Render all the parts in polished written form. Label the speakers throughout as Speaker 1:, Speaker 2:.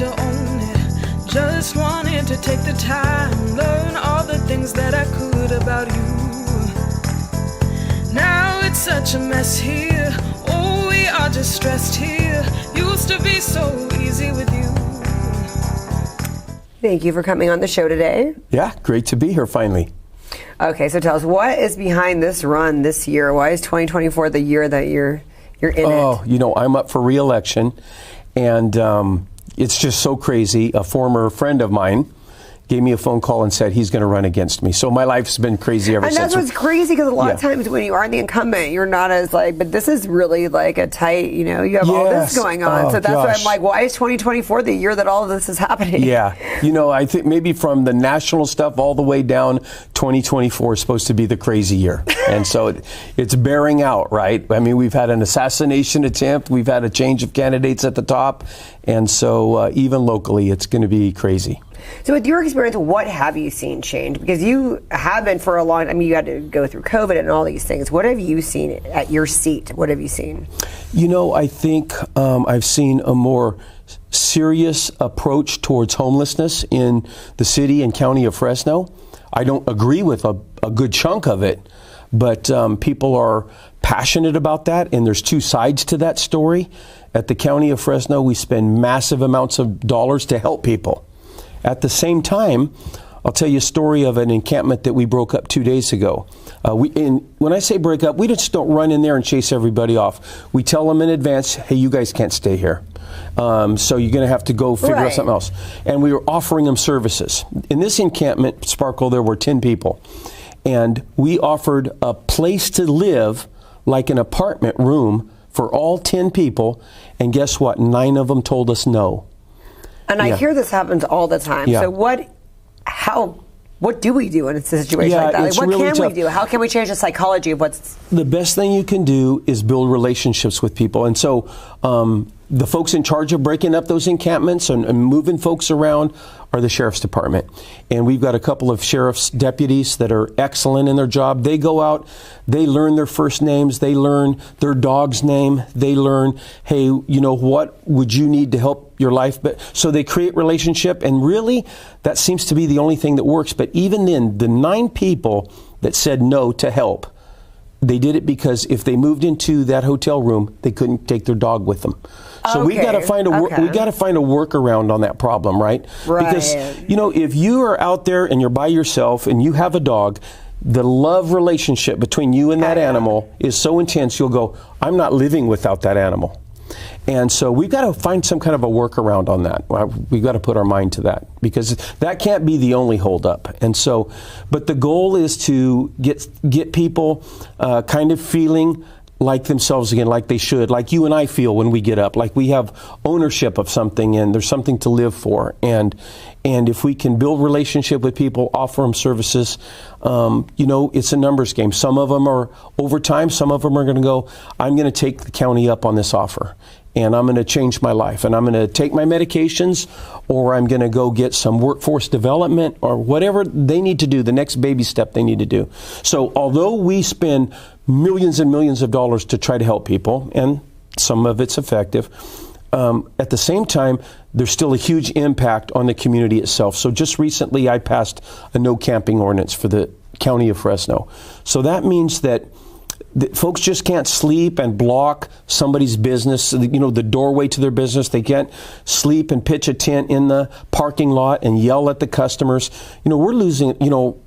Speaker 1: to own it. Just wanted to take the time, learn all the things that I could about you. Now it's such a mess here. Oh, we are just stressed here. Used to be so easy with you.
Speaker 2: Thank you for coming on the show today.
Speaker 3: Yeah, great to be here finally.
Speaker 2: Okay, so tell us, what is behind this run this year? Why is 2024 the year that you're in it?
Speaker 3: Oh, you know, I'm up for re-election, and it's just so crazy. A former friend of mine gave me a phone call and said he's going to run against me. So my life's been crazy ever since.
Speaker 2: And that's what's crazy, because a lot of times when you are the incumbent, you're not as like, but this is really like a tight, you know, you have all this going on. So that's why I'm like, why is 2024 the year that all of this is happening?
Speaker 3: Yeah. You know, I think maybe from the national stuff all the way down, 2024 is supposed to be the crazy year. And so it's bearing out, right? I mean, we've had an assassination attempt. We've had a change of candidates at the top. And so even locally, it's going to be crazy.
Speaker 2: So with your experience, what have you seen change? Because you have been for a long time, I mean, you had to go through COVID and all these things. What have you seen at your seat? What have you seen? You know, I think I've seen a more serious approach towards homelessness in the city and county of Fresno. I don't agree with a good chunk of it, but people are passionate about that, and there's two sides to that story. At the county of Fresno, we spend massive amounts of dollars to help people. At the same time, I'll tell you a story of an encampment that we broke up 2 days ago. When I say break up, we just don't run in there and chase everybody off. We tell them in advance, hey, you guys can't stay here. So you're going to have to go figure out something else. And we were offering them services. In this encampment, Sparkle, there were 10 people. And we offered a place to live, like an apartment room, for all 10 people. And guess what? 9 of them told us no. And I hear this happens all the time. So what do we do in a situation like that? Like, what really can we do? How can we change the psychology of what's... The best thing you can do is build relationships with people. And so the folks in charge of breaking up those encampments and moving folks around are the sheriff's department. And we've got a couple of sheriff's deputies that are excellent in their job. They go out, they learn their first names, they learn their dog's name, they learn, hey, you know, what would you need to help your life? But so they create relationship, and really that seems to be the only thing that works. But even then, the 9 people that said no to help, they did it because if they moved into that hotel room, they couldn't take their dog with them. So we got to find a workaround on that problem, right? Because you know, if you are out there and you're by yourself and you have a dog, the love relationship between you and that animal is so intense, you'll go, I'm not living without that animal. And so we've got to find some kind of a workaround on that. We've got to put our mind to that, because that can't be the only holdup. And so, but the goal is to get people kind of feeling like themselves again, like they should, like you and I feel when we get up, like we have ownership of something and there's something to live for. And if we can build relationship with people, offer them services, you know, it's a numbers game. Some of them are over time. Some of them are going to go, I'm going to take the county up on this offer, and I'm going to change my life, and I'm going to take my medications, or I'm going to go get some workforce development, or whatever they need to do, the next baby step they need to do. So although we spend millions and millions of dollars to try to help people, and some of it's effective, at the same time, there's still a huge impact on the community itself. So just recently, I passed a no camping ordinance for the county of Fresno. So that means that folks just can't sleep and block somebody's business, you know, the doorway to their business. They can't sleep and pitch a tent in the parking lot and yell at the customers. You know, we're losing, you know,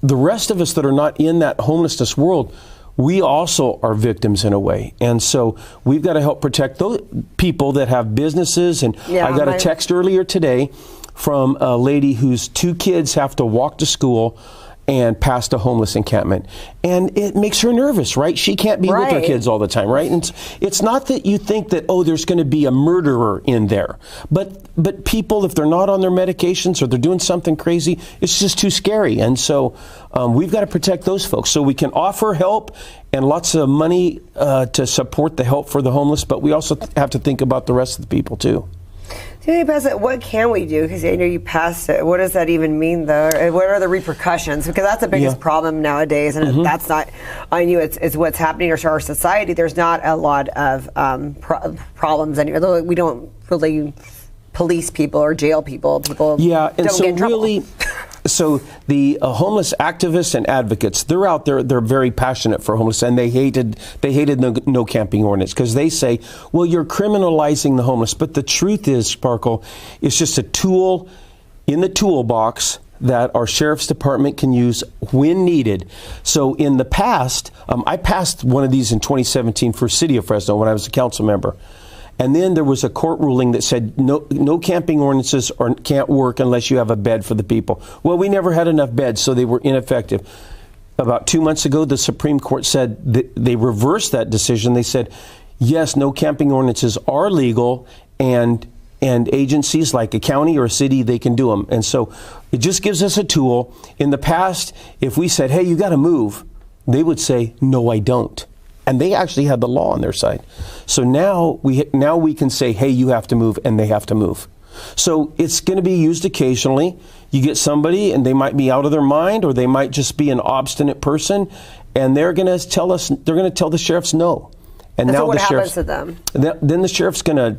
Speaker 2: the rest of us that are not in that homelessness world, we also are victims in a way. And so we've got to help protect those people that have businesses. And I got a text earlier today from a lady whose 2 kids have to walk to school and past a homeless encampment. And it makes her nervous, right? She can't be with her kids all the time, right? And it's not that you think that, oh, there's going to be a murderer in there. But people, if they're not on their medications or they're doing something crazy, it's just too scary. And so we've got to protect those folks. So we can offer help and lots of money to support the help for the homeless, but we also have to think about the rest of the people too. So what can we do? Because I know you passed it. What does that even mean, though? What are the repercussions? Because that's the biggest problem nowadays, and that's not on you. It's what's happening to our society. There's not a lot of problems anymore. We don't really police people or jail people. People
Speaker 3: yeah, and
Speaker 2: don't
Speaker 3: so
Speaker 2: get in trouble.
Speaker 3: really, so the homeless activists and advocates, they're out there. They're very passionate for homeless, and they hated the no camping ordinance because they say, well, you're criminalizing the homeless. But the truth is, Sparkle, it's just a tool in the toolbox that our sheriff's department can use when needed. So in the past, I passed one of these in 2017 for City of Fresno when I was a council member. And then there was a court ruling that said no camping ordinances can't work unless you have a bed for the people. Well, we never had enough beds, so they were ineffective. About 2 months ago, the Supreme Court said they reversed that decision. They said, yes, no camping ordinances are legal, and agencies like a county or a city, they can do them. And so it just gives us a tool. In the past, if we said, hey, you got to move, they would say, no, I don't. And they actually had the law on their side. So now we can say, hey, you have to move, and they have to move. So it's going to be used occasionally. You get somebody, and they might be out of their mind, or they might just be an obstinate person, and they're going to tell the sheriffs no. And
Speaker 2: so
Speaker 3: now
Speaker 2: what
Speaker 3: the
Speaker 2: happens
Speaker 3: sheriff's,
Speaker 2: to them?
Speaker 3: Then the sheriff's going to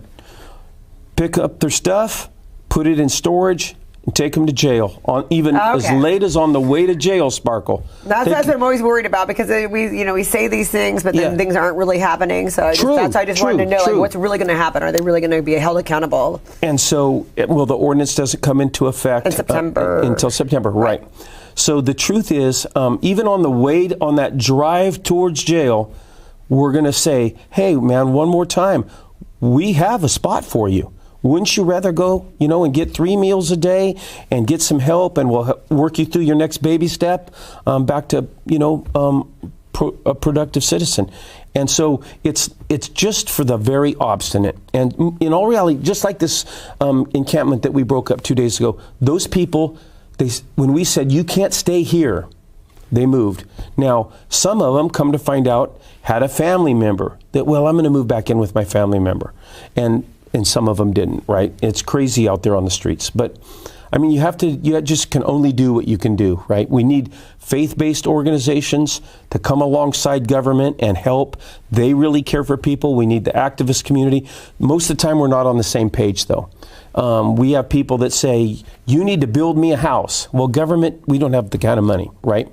Speaker 3: pick up their stuff, put it in storage, and take them to jail, as late as on the way to jail, Sparkle.
Speaker 2: That's what I'm always worried about, because we say these things, but then things aren't really happening. So I just wanted to know, like, what's really going to happen? Are they really going to be held accountable? And
Speaker 3: so, the ordinance doesn't come into effect
Speaker 2: in September.
Speaker 3: Until September, right? So the truth is, even on the way on that drive towards jail, we're going to say, hey, man, one more time, we have a spot for you. Wouldn't you rather go, and get 3 meals a day and get some help, and we'll work you through your next baby step back to, a productive citizen? And so it's just for the very obstinate. And in all reality, just like this encampment that we broke up 2 days ago, those people, when we said, you can't stay here, they moved. Now, some of them, come to find out, had a family member that, well, I'm going to move back in with my family member. And some of them didn't, right? It's crazy out there on the streets. But, I mean, you just can only do what you can do, right? We need faith-based organizations to come alongside government and help. They really care for people. We need the activist community. Most of the time, we're not on the same page, though. We have people that say, you need to build me a house. Well, government, we don't have the kind of money, right?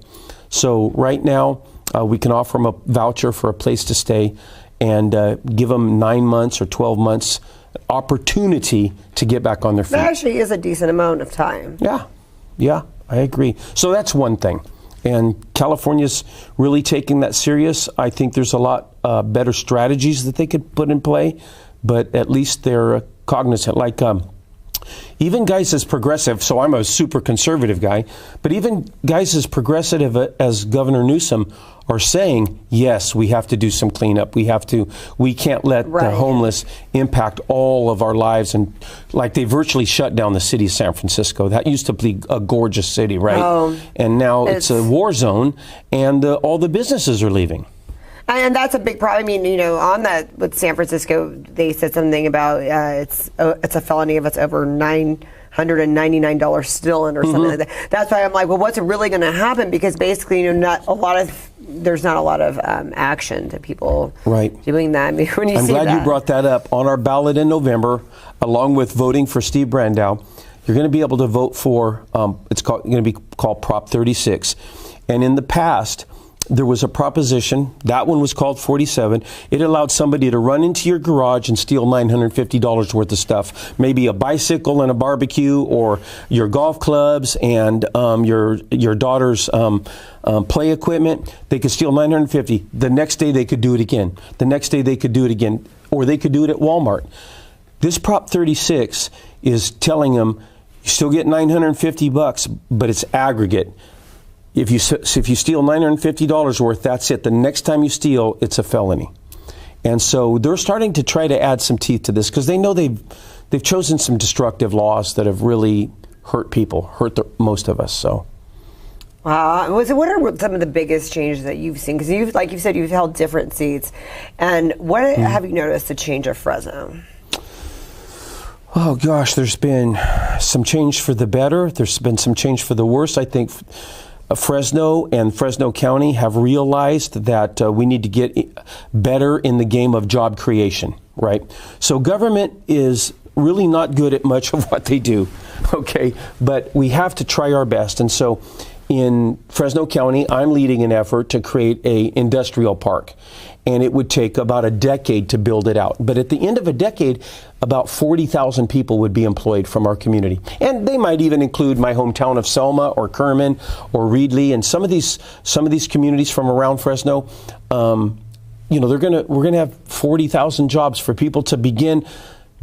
Speaker 3: So right now, we can offer them a voucher for a place to stay and give them 9 months or 12 months opportunity to get back on their feet.
Speaker 2: That actually is a decent amount of time.
Speaker 3: Yeah, I agree. So that's one thing. And California's really taking that serious. I think there's a lot better strategies that they could put in play, but at least they're cognizant. Like even guys as progressive, so I'm a super conservative guy, but even guys as progressive as Governor Newsom are saying, yes, we have to do some cleanup. We can't let the homeless impact all of our lives. And like they virtually shut down the city of San Francisco. That used to be a gorgeous city, right? And now it's a war zone, and all the businesses are leaving.
Speaker 2: And that's a big problem. I mean, on that with San Francisco, they said something about it's a felony if it's over $999 stolen or something like that. That's why I'm like, well, what's really going to happen? Because basically, there's not a lot of action to people doing that. I mean, when I'm
Speaker 3: glad you brought that up. On our ballot in November, along with voting for Steve Brandau, you're going to be able to vote for it's going to be called Prop 36. And in the past, there was a proposition, that one was called 47. It allowed somebody to run into your garage and steal $950 worth of stuff. Maybe a bicycle and a barbecue, or your golf clubs and your daughter's play equipment. They could steal $950. The next day they could do it again. The next day they could do it again. Or they could do it at Walmart. This Prop 36 is telling them, you still get $950, but it's aggregate. If you steal $950 worth, that's it. The next time you steal, it's a felony. And so they're starting to try to add some teeth to this because they know they've chosen some destructive laws that have really hurt people, most of us. So,
Speaker 2: what are some of the biggest changes that you've seen? Because like you said, you've held different seats, and what have you noticed the change of Fresno?
Speaker 3: Oh gosh, there's been some change for the better. There's been some change for the worse. I think Fresno and Fresno County have realized that we need to get better in the game of job creation, right? So government is really not good at much of what they do, okay? But we have to try our best. And so in Fresno County, I'm leading an effort to create a industrial park. And it would take about a decade to build it out. But at the end of a decade, about 40,000 people would be employed from our community. And they might even include my hometown of Selma or Kerman or Reedley and some of these communities from around Fresno. We're gonna have 40,000 jobs for people to begin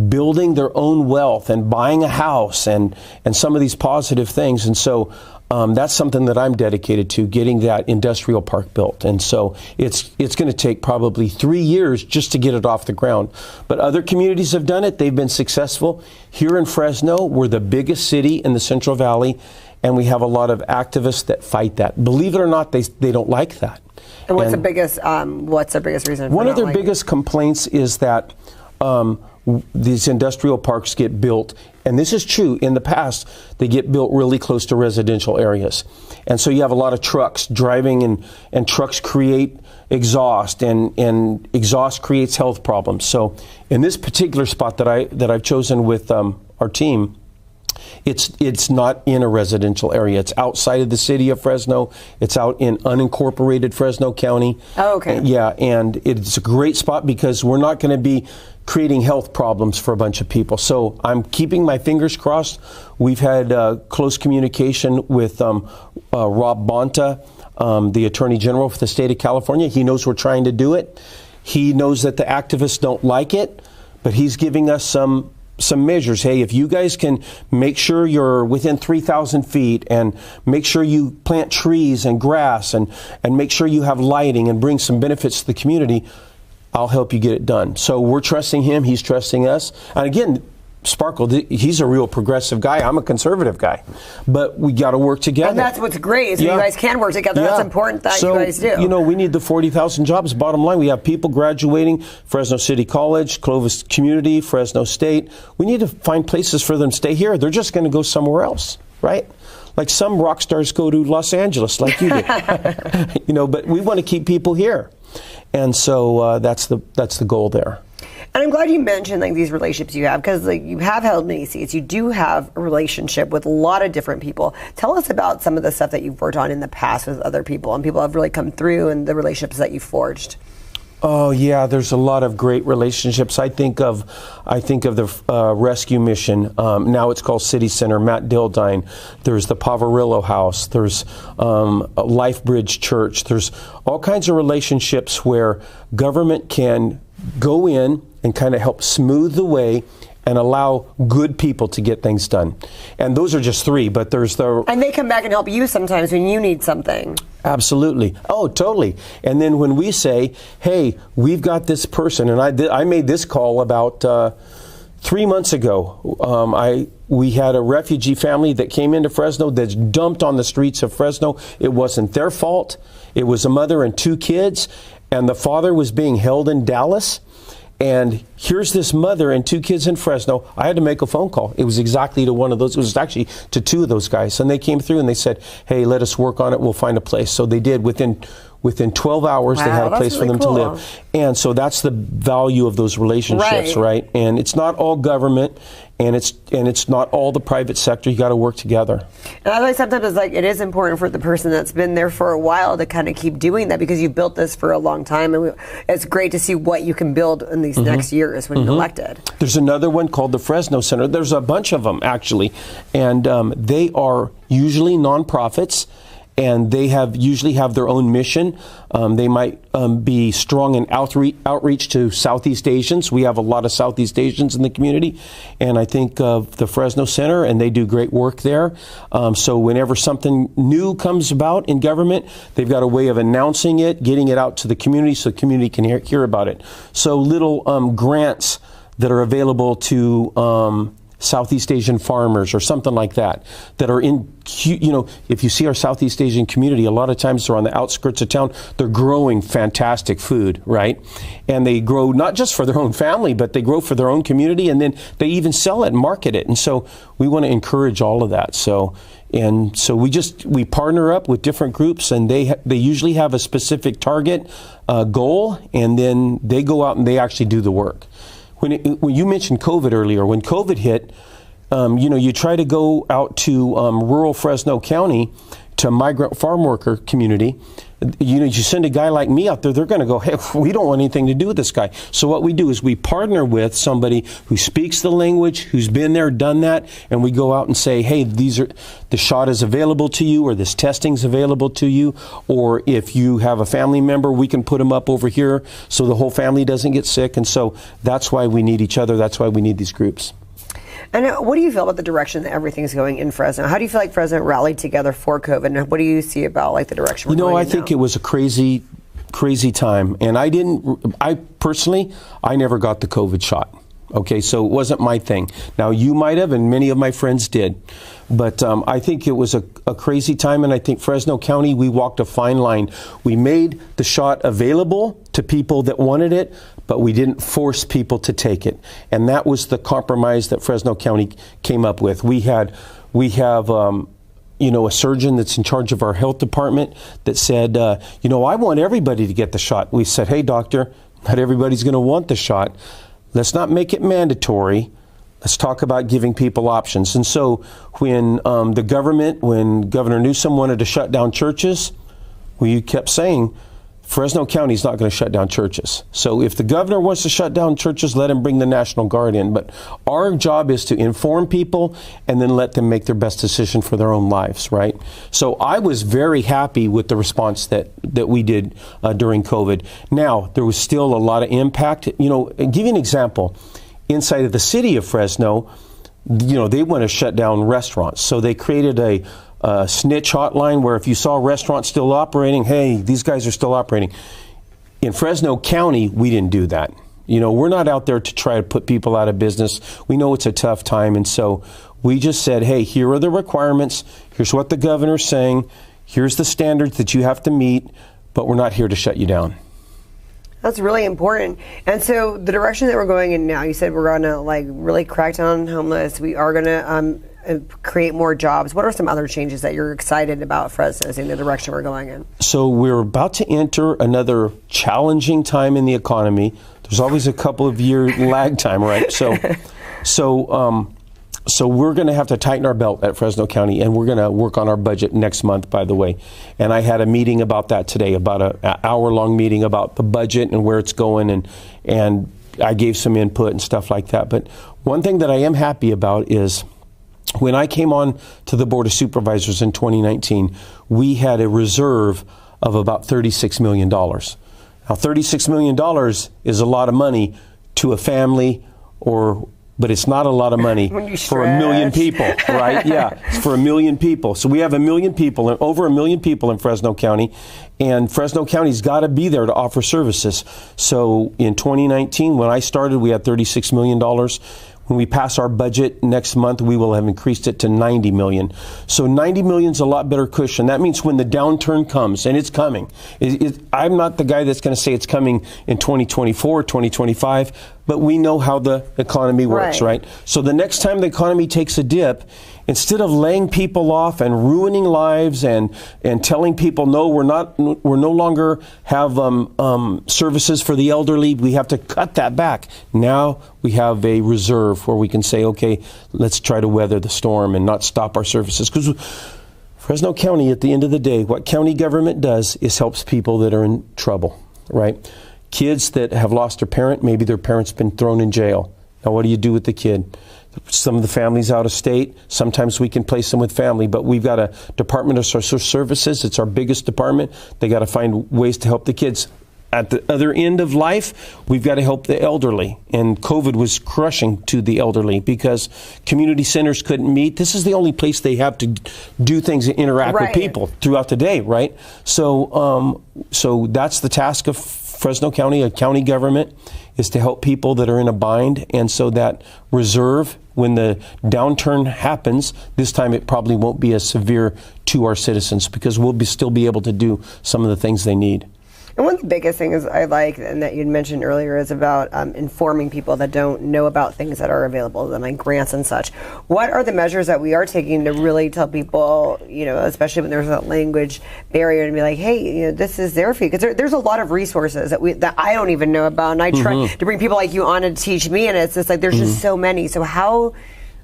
Speaker 3: building their own wealth and buying a house and some of these positive things. And so that's something that I'm dedicated to, getting that industrial park built. And so it's going to take probably 3 years just to get it off the ground. But other communities have done it. They've been successful. Here in Fresno, we're the biggest city in the Central Valley, and we have a lot of activists that fight that. Believe it or not, they don't like that.
Speaker 2: And what's the biggest reason?
Speaker 3: One of their biggest complaints is that these industrial parks get built, and this is true, in the past, they get built really close to residential areas. And so you have a lot of trucks driving, and trucks create exhaust, and exhaust creates health problems. So in this particular spot that I've chosen with our team, it's not in a residential area. It's outside of the city of Fresno. It's out in unincorporated Fresno County.
Speaker 2: Oh, okay.
Speaker 3: Yeah, and it's a great spot because we're not going to be creating health problems for a bunch of people. So I'm keeping my fingers crossed. We've had close communication with Rob Bonta, the Attorney General for the state of California. He knows we're trying to do it. He knows that the activists don't like it, but he's giving us some measures. Hey, if you guys can make sure you're within 3,000 feet and make sure you plant trees and grass and make sure you have lighting and bring some benefits to the community, I'll help you get it done. So we're trusting him. He's trusting us. And again, Sparkle, he's a real progressive guy. I'm a conservative guy. But we got to work together.
Speaker 2: And that's what's great is you guys can work together. Yeah. That's important that you guys do.
Speaker 3: We need the 40,000 jobs. Bottom line, we have people graduating Fresno City College, Clovis Community, Fresno State. We need to find places for them to stay here. They're just going to go somewhere else, right? Like some rock stars go to Los Angeles like you do. But we want to keep people here. And so that's the goal there.
Speaker 2: And I'm glad you mentioned these relationships you have, because you have held many seats. You do have a relationship with a lot of different people. Tell us about some of the stuff that you've worked on in the past with other people, and people have really come through, and the relationships that you've forged.
Speaker 3: Oh yeah, there's a lot of great relationships. I think of the rescue mission. Now it's called City Center. Matt Dildine. There's the Poverillo House. There's Life Bridge Church. There's all kinds of relationships where government can go in and kind of help smooth the way and allow good people to get things done. And those are just three, but there's
Speaker 2: And they come back and help you sometimes when you need something.
Speaker 3: Absolutely. Oh, totally. And then when we say, hey, we've got this person, and I made this call about 3 months ago. We had a refugee family that came into Fresno that's dumped on the streets of Fresno. It wasn't their fault. It was a mother and 2 kids, and the father was being held in Dallas. And here's this mother and 2 kids in Fresno. I had to make a phone call. It was exactly to one of those. It was actually to 2 of those guys. And they came through and they said, hey, let us work on it. We'll find a place. So they did. Within 12 hours, they had a place for them to live. And so that's the value of those relationships, right? And it's not all government, and it's not all the private sector. You got to work together.
Speaker 2: And I like sometimes it's it is important for the person that's been there for a while to kind of keep doing that, because you've built this for a long time, and it's great to see what you can build in these next years when you're elected.
Speaker 3: There's another one called the Fresno Center. There's a bunch of them actually, and they are usually nonprofits. And they usually have their own mission. They might be strong in outreach to Southeast Asians. We have a lot of Southeast Asians in the community. And I think of the Fresno Center, and they do great work there. So whenever something new comes about in government, they've got a way of announcing it, getting it out to the community so the community can hear about it. So little grants that are available to Southeast Asian farmers or something like that are in, if you see our Southeast Asian community, a lot of times they're on the outskirts of town. They're growing fantastic food, right? And they grow not just for their own family, but they grow for their own community, and then they even sell it and market it. And so we want to encourage all of that. So we partner up with different groups, and they usually have a specific target goal, and then they go out and they actually do the work. when you mentioned COVID earlier, when COVID hit, you try to go out to rural Fresno County to migrant farm worker community. You send a guy like me out there, they're going to go, hey, we don't want anything to do with this guy. So what we do is we partner with somebody who speaks the language, who's been there, done that, and we go out and say, hey, the shot is available to you, or this testing's available to you, or if you have a family member, we can put them up over here so the whole family doesn't get sick. And so that's why we need each other. That's why we need these groups.
Speaker 2: And what do you feel about the direction that everything's going in Fresno? How do you feel like Fresno rallied together for COVID? And what do you see about like the direction we're going in
Speaker 3: I think it was a crazy time. And I personally never got the COVID shot. Okay, so it wasn't my thing. Now, you might have, and many of my friends did. But I think it was a crazy time, and I think Fresno County, we walked a fine line. We made the shot available to people that wanted it, but we didn't force people to take it. And that was the compromise that Fresno County came up with. We have a surgeon that's in charge of our health department that said, I want everybody to get the shot. We said, hey, doctor, not everybody's going to want the shot. Let's not make it mandatory. Let's talk about giving people options. And so when when Governor Newsom wanted to shut down churches, we kept saying, Fresno County is not going to shut down churches. So if the governor wants to shut down churches, let him bring the National Guard in. But our job is to inform people and then let them make their best decision for their own lives, right? So I was very happy with the response that we did during COVID. Now, there was still a lot of impact. I'll give you an example. Inside of the city of Fresno, they want to shut down restaurants. So they created a snitch hotline where if you saw a restaurant still operating, hey, these guys are still operating. In Fresno County, we didn't do that. We're not out there to try to put people out of business. We know it's a tough time, and so we just said, hey, here are the requirements. Here's what the governor's saying. Here's the standards that you have to meet, but we're not here to shut you down.
Speaker 2: That's really important. And so the direction that we're going in now, you said we're going to really crack down on homeless. We are going to create more jobs. What are some other changes that you're excited about Fresno in the direction we're going in? So
Speaker 3: we're about to enter another challenging time in the economy. There's always a couple of year lag time, right? So we're going to have to tighten our belt at Fresno County, and we're going to work on our budget next month, by the way. And I had a meeting about that today, about an hour-long meeting about the budget and where it's going, and I gave some input and stuff like that. But one thing that I am happy about is when I came on to the Board of Supervisors in 2019, we had a reserve of about $36 million. Now, $36 million is a lot of money to a family, but it's not a lot of money for 1 million people, right? Yeah, it's for 1 million people. So we have 1 million people, over 1 million people in Fresno County, and Fresno County's got to be there to offer services. So in 2019, when I started, we had $36 million. When we pass our budget next month, we will have increased it to $90 million. So $90 million is a lot better cushion. That means when the downturn comes, and it's coming, I'm not the guy that's going to say it's coming in 2024, 2025, but we know how the economy works, right? So the next time the economy takes a dip, instead of laying people off and ruining lives and telling people, no, we're no longer have services for the elderly, we have to cut that back. Now we have a reserve where we can say, okay, let's try to weather the storm and not stop our services. Because Fresno County, at the end of the day, what county government does is helps people that are in trouble, right? Kids that have lost their parent, maybe their parent's been thrown in jail. Now what do you do with the kid? Some of the families out of state, sometimes we can place them with family, but we've got a Department of Social Services. It's our biggest department. They got to find ways to help the kids. At the other end of life, we've got to help the elderly. And COVID was crushing to the elderly because community centers couldn't meet. This is the only place they have to do things and interact with people throughout the day, right? So that's the task of Fresno County, a county government, is to help people that are in a bind. And so that reserve, when the downturn happens, this time it probably won't be as severe to our citizens because we'll still be able to do some of the things they need.
Speaker 2: And one of the biggest things I like, and that you'd mentioned earlier, is about informing people that don't know about things that are available to them, like grants and such. What are the measures that we are taking to really tell people, especially when there's a language barrier, to be like, hey, this is there for you? Because there's a lot of resources that I don't even know about, and I try to bring people like you on to teach me, and it's just like there's just so many. So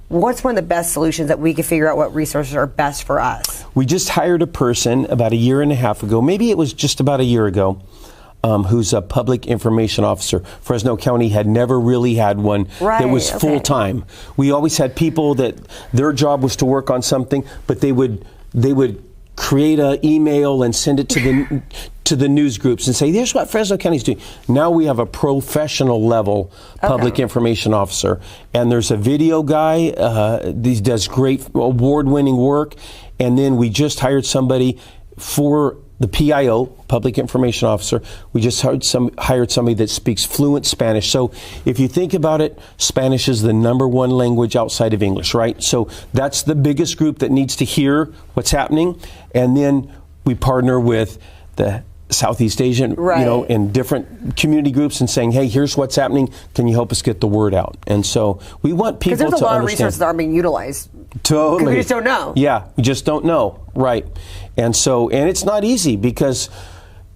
Speaker 2: what's one of the best solutions that we can figure out what resources are best for us?
Speaker 3: We just hired a person about a year and a half ago, maybe it was just about a year ago, who's a public information officer. Fresno County had never really had one that was full-time. We always had people that their job was to work on something, but they would create an email and send it to the news groups and say, here's what Fresno County's doing. Now we have a professional level public information officer. And there's a video guy, he does great award-winning work. And then we just hired somebody for the PIO, public information officer. We just hired somebody that speaks fluent Spanish. So if you think about it, Spanish is the #1 language outside of English, right? So that's the biggest group that needs to hear what's happening. And then we partner with the Southeast Asian, in different community groups and saying, hey, here's what's happening. Can you help us get the word out? And so we want people to understand. Because
Speaker 2: there's a lot of resources that aren't being utilized.
Speaker 3: Totally.
Speaker 2: Because we just don't know.
Speaker 3: Yeah, we just don't know. Right. And so, and it's not easy because,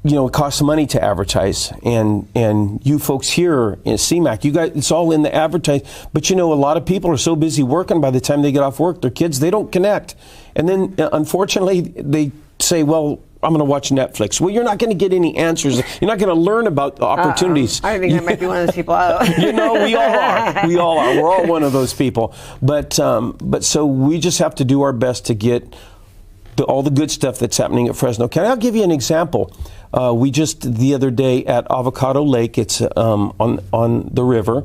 Speaker 3: it costs money to advertise. And you folks here in CMAC, you guys, it's all in the advertise. But a lot of people are so busy working, by the time they get off work, their kids, they don't connect. And then, unfortunately, they say, well, I'm going to watch Netflix. Well, you're not going to get any answers. You're not going to learn about the opportunities.
Speaker 2: I think I might be one of those people.
Speaker 3: We all are. We all are. We're all one of those people. But so we just have to do our best to get all the good stuff that's happening at Fresno County. I'll give you an example. We just, the other day at Avocado Lake, it's on the river,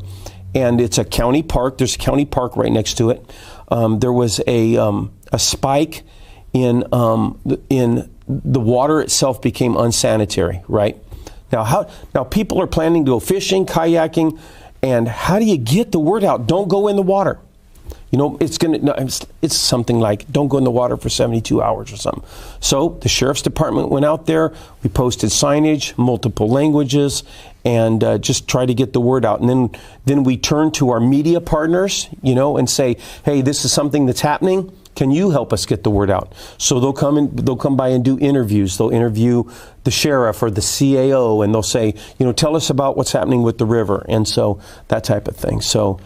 Speaker 3: and it's a county park. There's a county park right next to it. There was a spike in the water itself became unsanitary, right? Now people are planning to go fishing, kayaking, and how do you get the word out? Don't go in the water. It's something like, don't go in the water for 72 hours or something. So the sheriff's department went out there, we posted signage, multiple languages, and just try to get the word out. And then we turn to our media partners, and say, hey, this is something that's happening. Can you help us get the word out? So they'll come by and do interviews. They'll interview the sheriff or the CAO, and they'll say, tell us about what's happening with the river. And so that type of thing. So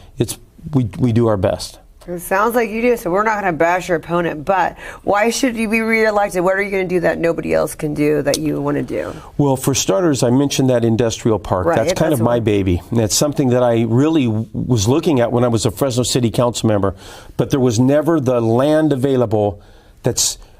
Speaker 3: we do our best.
Speaker 2: It sounds like you do, so we're not going to bash your opponent, but why should you be reelected? What are you going to do that nobody else can do that you want to do?
Speaker 3: Well, for starters, I mentioned that industrial park. Right, that's kind of my baby. And it's something that I really was looking at when I was a Fresno City Council member, but there was never the land available.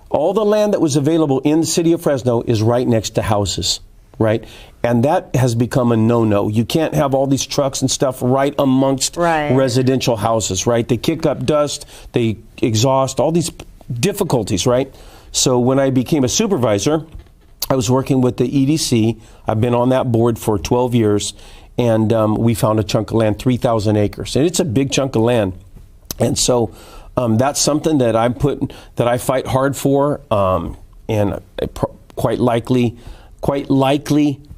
Speaker 3: All the land that was available in the city of Fresno is right next to houses, right? And that has become a no-no. You can't have all these trucks and stuff right amongst residential houses, right? They kick up dust, they exhaust, all these difficulties, right? So when I became a supervisor, I was working with the EDC. I've been on that board for 12 years, and we found a chunk of land, 3,000 acres. And it's a big chunk of land. And so that's something that I fight hard for, and quite likely,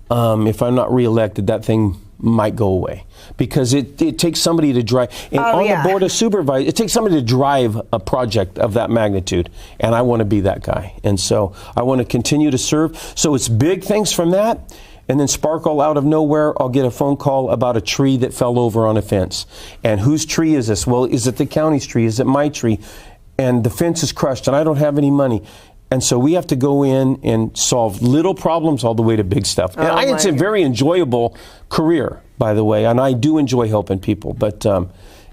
Speaker 3: if I'm not reelected, that thing might go away, because it takes somebody to drive. And the board of supervisors, it takes somebody to drive a project of that magnitude, and I want to be that guy. And so I want to continue to serve. So it's big things from that, and then sparkle out of nowhere, I'll get a phone call about a tree that fell over on a fence. And whose tree is this? Well, is it the county's tree? Is it my tree? And the fence is crushed, and I don't have any money. And so we have to go in and solve little problems all the way to big stuff. And it's a very enjoyable career, by the way, and I do enjoy helping people, but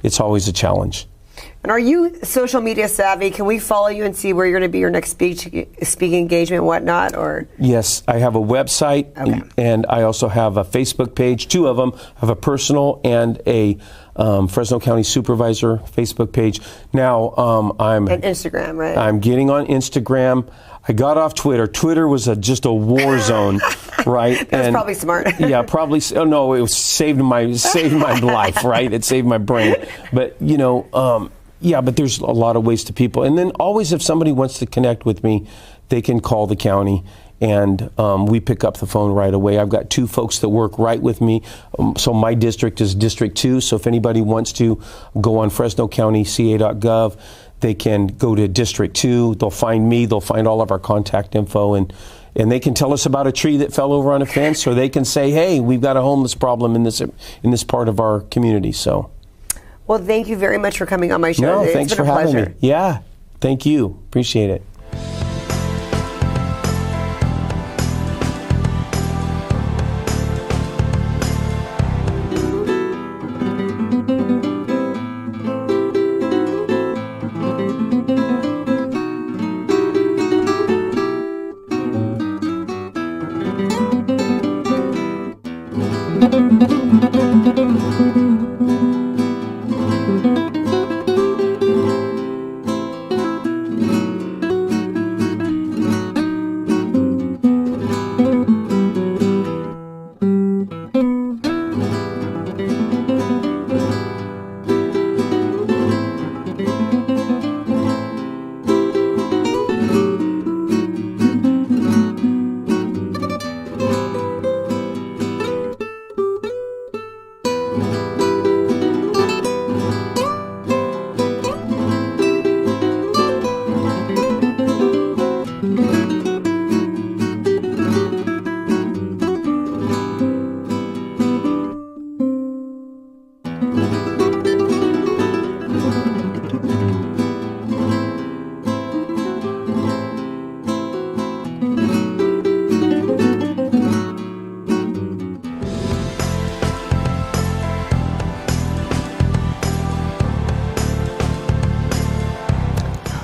Speaker 3: it's always a challenge.
Speaker 2: And are you social media savvy? Can we follow you and see where you're going to be your next speaking engagement and whatnot? Or
Speaker 3: yes, I have a website, and I also have a Facebook page, 2 of them. I have a personal and a Fresno County Supervisor Facebook page. Now I'm
Speaker 2: and Instagram, right?
Speaker 3: I'm getting on Instagram. I got off Twitter. Twitter was just a war zone, right?
Speaker 2: That's probably smart.
Speaker 3: Yeah, probably. Oh no, it saved my life, right? It saved my brain. But but there's a lot of ways to people. And then always, if somebody wants to connect with me, they can call the county. and we pick up the phone right away. I've got 2 folks that work right with me. So my district is District 2. So if anybody wants to go on FresnoCountyCA.gov, they can go to District 2. They'll find me. They'll find all of our contact info, and they can tell us about a tree that fell over on a fence, or they can say, hey, we've got a homeless problem in this part of our community. So,
Speaker 2: well, thank you very much for coming on my show.
Speaker 3: No, thanks for having me. Yeah, thank you. Appreciate it.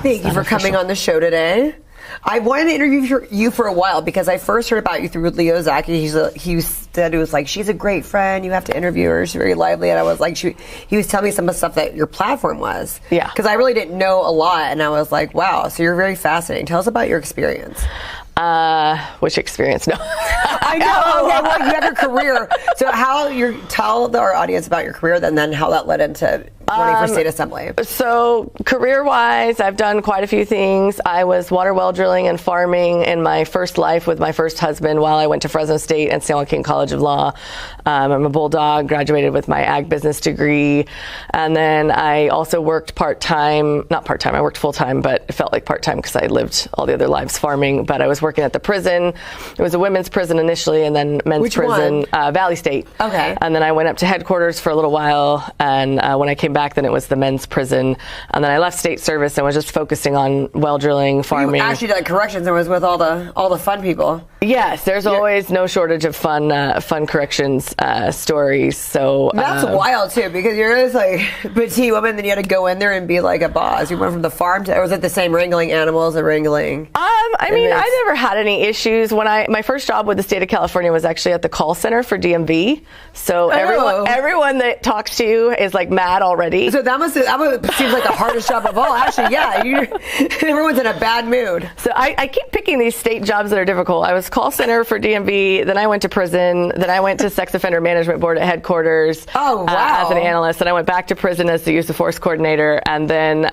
Speaker 2: Thank you for coming on the show today. I wanted to interview you for a while because I first heard about you through Leo Zaki. He said it was like, she's a great friend. You have to interview her. She's very lively. And I was like, he was telling me some of the stuff that your platform was. Yeah. Because I really didn't know a lot. And I was like, wow, so you're very fascinating. Tell us about your experience.
Speaker 4: Which experience? No.
Speaker 2: I know. Okay, well, you have your career. So tell our audience about your career, and then how that led into running for state assembly.
Speaker 4: So career-wise, I've done quite a few things. I was water well drilling and farming in my first life with my first husband while I went to Fresno State and San Joaquin College of Law. I'm a Bulldog, graduated with my ag business degree. And then I also worked part-time, not part-time, I worked full-time, but it felt like part-time because I lived all the other lives farming. But I was working at the prison. It was a women's prison initially and then men's
Speaker 2: Which
Speaker 4: prison,
Speaker 2: one?
Speaker 4: Valley State.
Speaker 2: Okay.
Speaker 4: And then I went up to headquarters for a little while. And when I came back, then it was the men's prison. And then I left state service and was just focusing on well drilling, farming.
Speaker 2: You actually did corrections and was with all the fun people.
Speaker 4: Yes, there's always no shortage of fun corrections stories. So
Speaker 2: that's wild too, because you're this like petite woman, then you had to go in there and be like a boss. You went from the farm to, or was it the same wrangling animals or wrangling?
Speaker 4: I mean, I never had any issues. When my first job with the state of California was actually at the call center for DMV. So everyone that talks to you is like mad already.
Speaker 2: So that seems like the hardest job of all. Actually, yeah, everyone's in a bad mood.
Speaker 4: So I keep picking these state jobs that are difficult. I was call center for DMV, then I went to prison, then I went to sex offender management board at headquarters.
Speaker 2: Oh, wow.
Speaker 4: As an analyst, then I went back to prison as the use of force coordinator, and then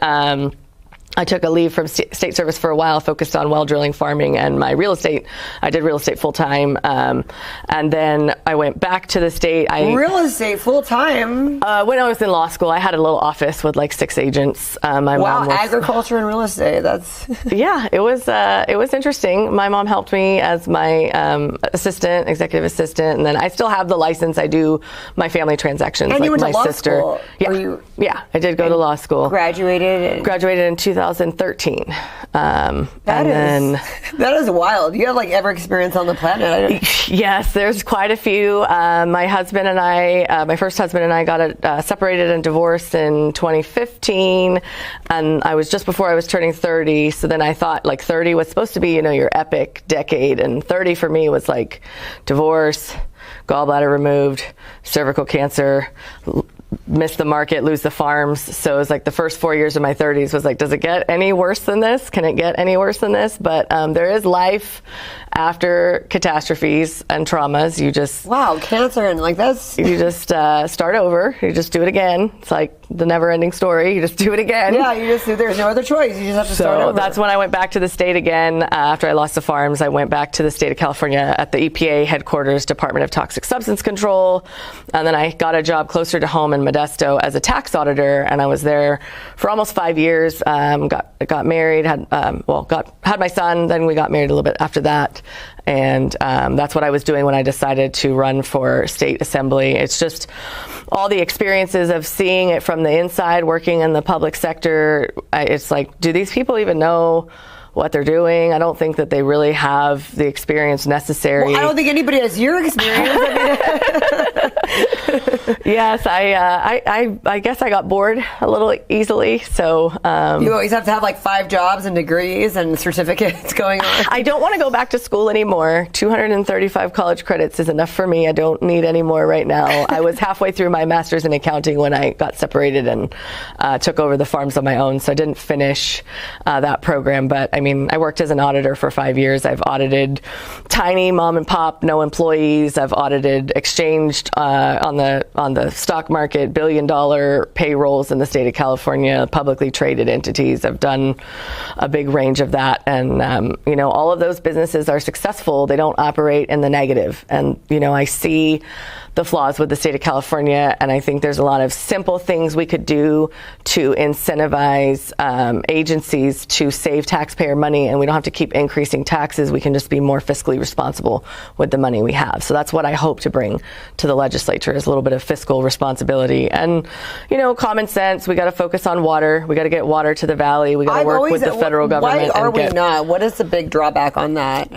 Speaker 4: I took a leave from state service for a while, focused on well drilling, farming, and my real estate. I did real estate full time, and then I went back to the state.
Speaker 2: Real estate full time?
Speaker 4: When I was in law school, I had a little office with like 6 agents. My mom was,
Speaker 2: agriculture and real estate. That's
Speaker 4: yeah. It was interesting. My mom helped me as my executive assistant, and then I still have the license. I do my family transactions.
Speaker 2: And
Speaker 4: like
Speaker 2: you went
Speaker 4: my
Speaker 2: to law
Speaker 4: sister.
Speaker 2: School?
Speaker 4: Yeah, I did go to law school.
Speaker 2: Graduated
Speaker 4: in 2013.
Speaker 2: That is wild. You have like every experience on the planet.
Speaker 4: Yes, there's quite a few. My husband and I, my first husband and I got separated and divorced in 2015, and I was just before I was turning 30. So then I thought like 30 was supposed to be, your epic decade, and 30 for me was like divorce, gallbladder removed, cervical cancer, miss the market, lose the farms. So it was like the first 4 years of my 30s was like, does it get any worse than this? Can it get any worse than this? But there is life after catastrophes and traumas. You just
Speaker 2: cancer and like that's
Speaker 4: you just start over. You just do it again. It's like the never-ending story. You just do it again.
Speaker 2: Yeah, there's no other choice. You just have to start over.
Speaker 4: So that's when I went back to the state again. After I lost the farms, I went back to the state of California at the EPA headquarters, Department of Toxic Substance Control. And then I got a job closer to home in Modesto as a tax auditor. And I was there for almost 5 years. Got married, had my son. Then we got married a little bit after that. And that's what I was doing when I decided to run for state assembly. It's just all the experiences of seeing it from the inside, working in the public sector. It's like, do these people even know what they're doing? I don't think that they really have the experience necessary.
Speaker 2: Well, I don't think anybody has your experience.
Speaker 4: Yes, I guess I got bored a little easily. So
Speaker 2: you always have to have like 5 jobs and degrees and certificates going on.
Speaker 4: I don't want to go back to school anymore. 235 college credits is enough for me. I don't need any more right now. I was halfway through my master's in accounting when I got separated and took over the farms on my own. So I didn't finish that program. But I mean, I worked as an auditor for 5 years. I've audited tiny mom and pop, no employees. I've audited exchanged on the stock market, $1 billion payrolls in the state of California, publicly traded entities. I've done a big range of that. And, all of those businesses are successful. They don't operate in the negative. And, I see the flaws with the state of California. And I think there's a lot of simple things we could do to incentivize agencies to save taxpayer money. And we don't have to keep increasing taxes. We can just be more fiscally responsible with the money we have. So that's what I hope to bring to the legislature, is a little bit of fiscal responsibility and, common sense. We got to focus on water. We got to get water to the valley. We got to work with the federal government.
Speaker 2: Why are we not? What is the big drawback on that?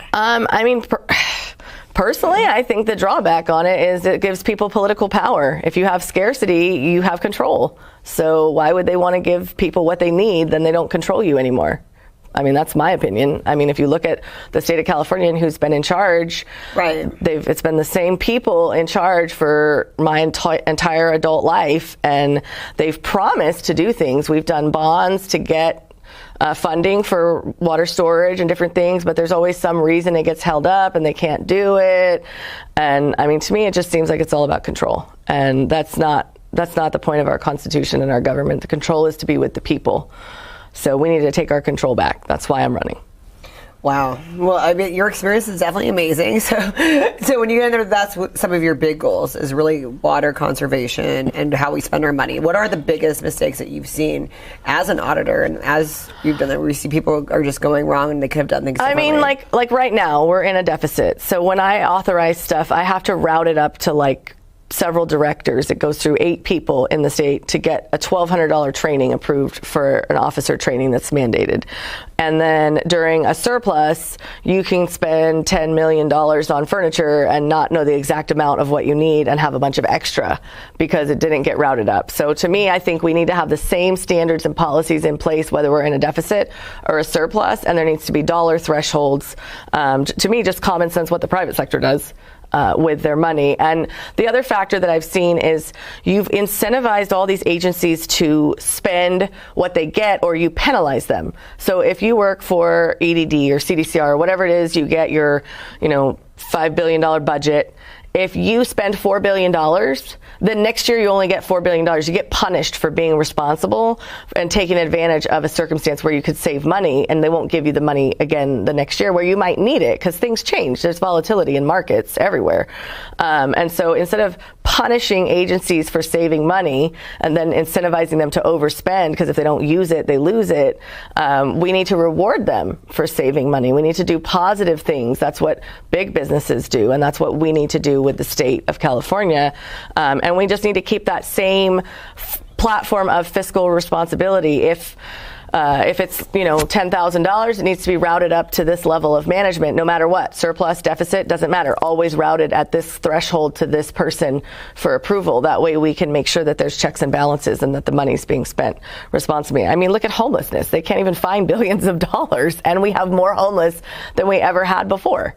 Speaker 4: Personally, I think the drawback on it is it gives people political power. If you have scarcity, you have control. So why would they want to give people what they need? Then they don't control you anymore. I mean, that's my opinion. I mean, if you look at the state of California and who's been in charge,
Speaker 2: right?
Speaker 4: It's been the same people in charge for my entire adult life, and they've promised to do things. We've done bonds to get funding for water storage and different things, but there's always some reason it gets held up and they can't do it. And I mean, to me, it just seems like it's all about control, and that's not the point of our Constitution and our government. The control is to be with the people. So we need to take our control back. That's why I'm running.
Speaker 2: Wow. Well, I mean, your experience is definitely amazing. So when you get in there, that's what some of your big goals is, really water conservation and how we spend our money. What are the biggest mistakes that you've seen as an auditor and as you've done that, where you see people are just going wrong and they could have done things differently?
Speaker 4: I mean, like right now, we're in a deficit. So when I authorize stuff, I have to route it up to several directors. It goes through 8 people in the state to get a $1,200 training approved for an officer training that's mandated. And then during a surplus, you can spend $10 million on furniture and not know the exact amount of what you need and have a bunch of extra because it didn't get routed up. So to me, I think we need to have the same standards and policies in place, whether we're in a deficit or a surplus, and there needs to be dollar thresholds. To me, just common sense, what the private sector does with their money. And the other factor that I've seen is you've incentivized all these agencies to spend what they get, or you penalize them. So if you work for EDD or CDCR or whatever it is, you get your, $5 billion budget. If you spend $4 billion, then next year you only get $4 billion. You get punished for being responsible and taking advantage of a circumstance where you could save money, and they won't give you the money again the next year where you might need it because things change. There's volatility in markets everywhere. And so instead of punishing agencies for saving money and then incentivizing them to overspend, because if they don't use it, they lose it, we need to reward them for saving money. We need to do positive things. That's what big businesses do, and that's what we need to do with the state of California. And we just need to keep that same platform of fiscal responsibility. If it's $10,000, it needs to be routed up to this level of management, no matter what. Surplus, deficit, doesn't matter. Always routed at this threshold to this person for approval. That way we can make sure that there's checks and balances and that the money's being spent responsibly. I mean, look at homelessness. They can't even find billions of dollars, and we have more homeless than we ever had before.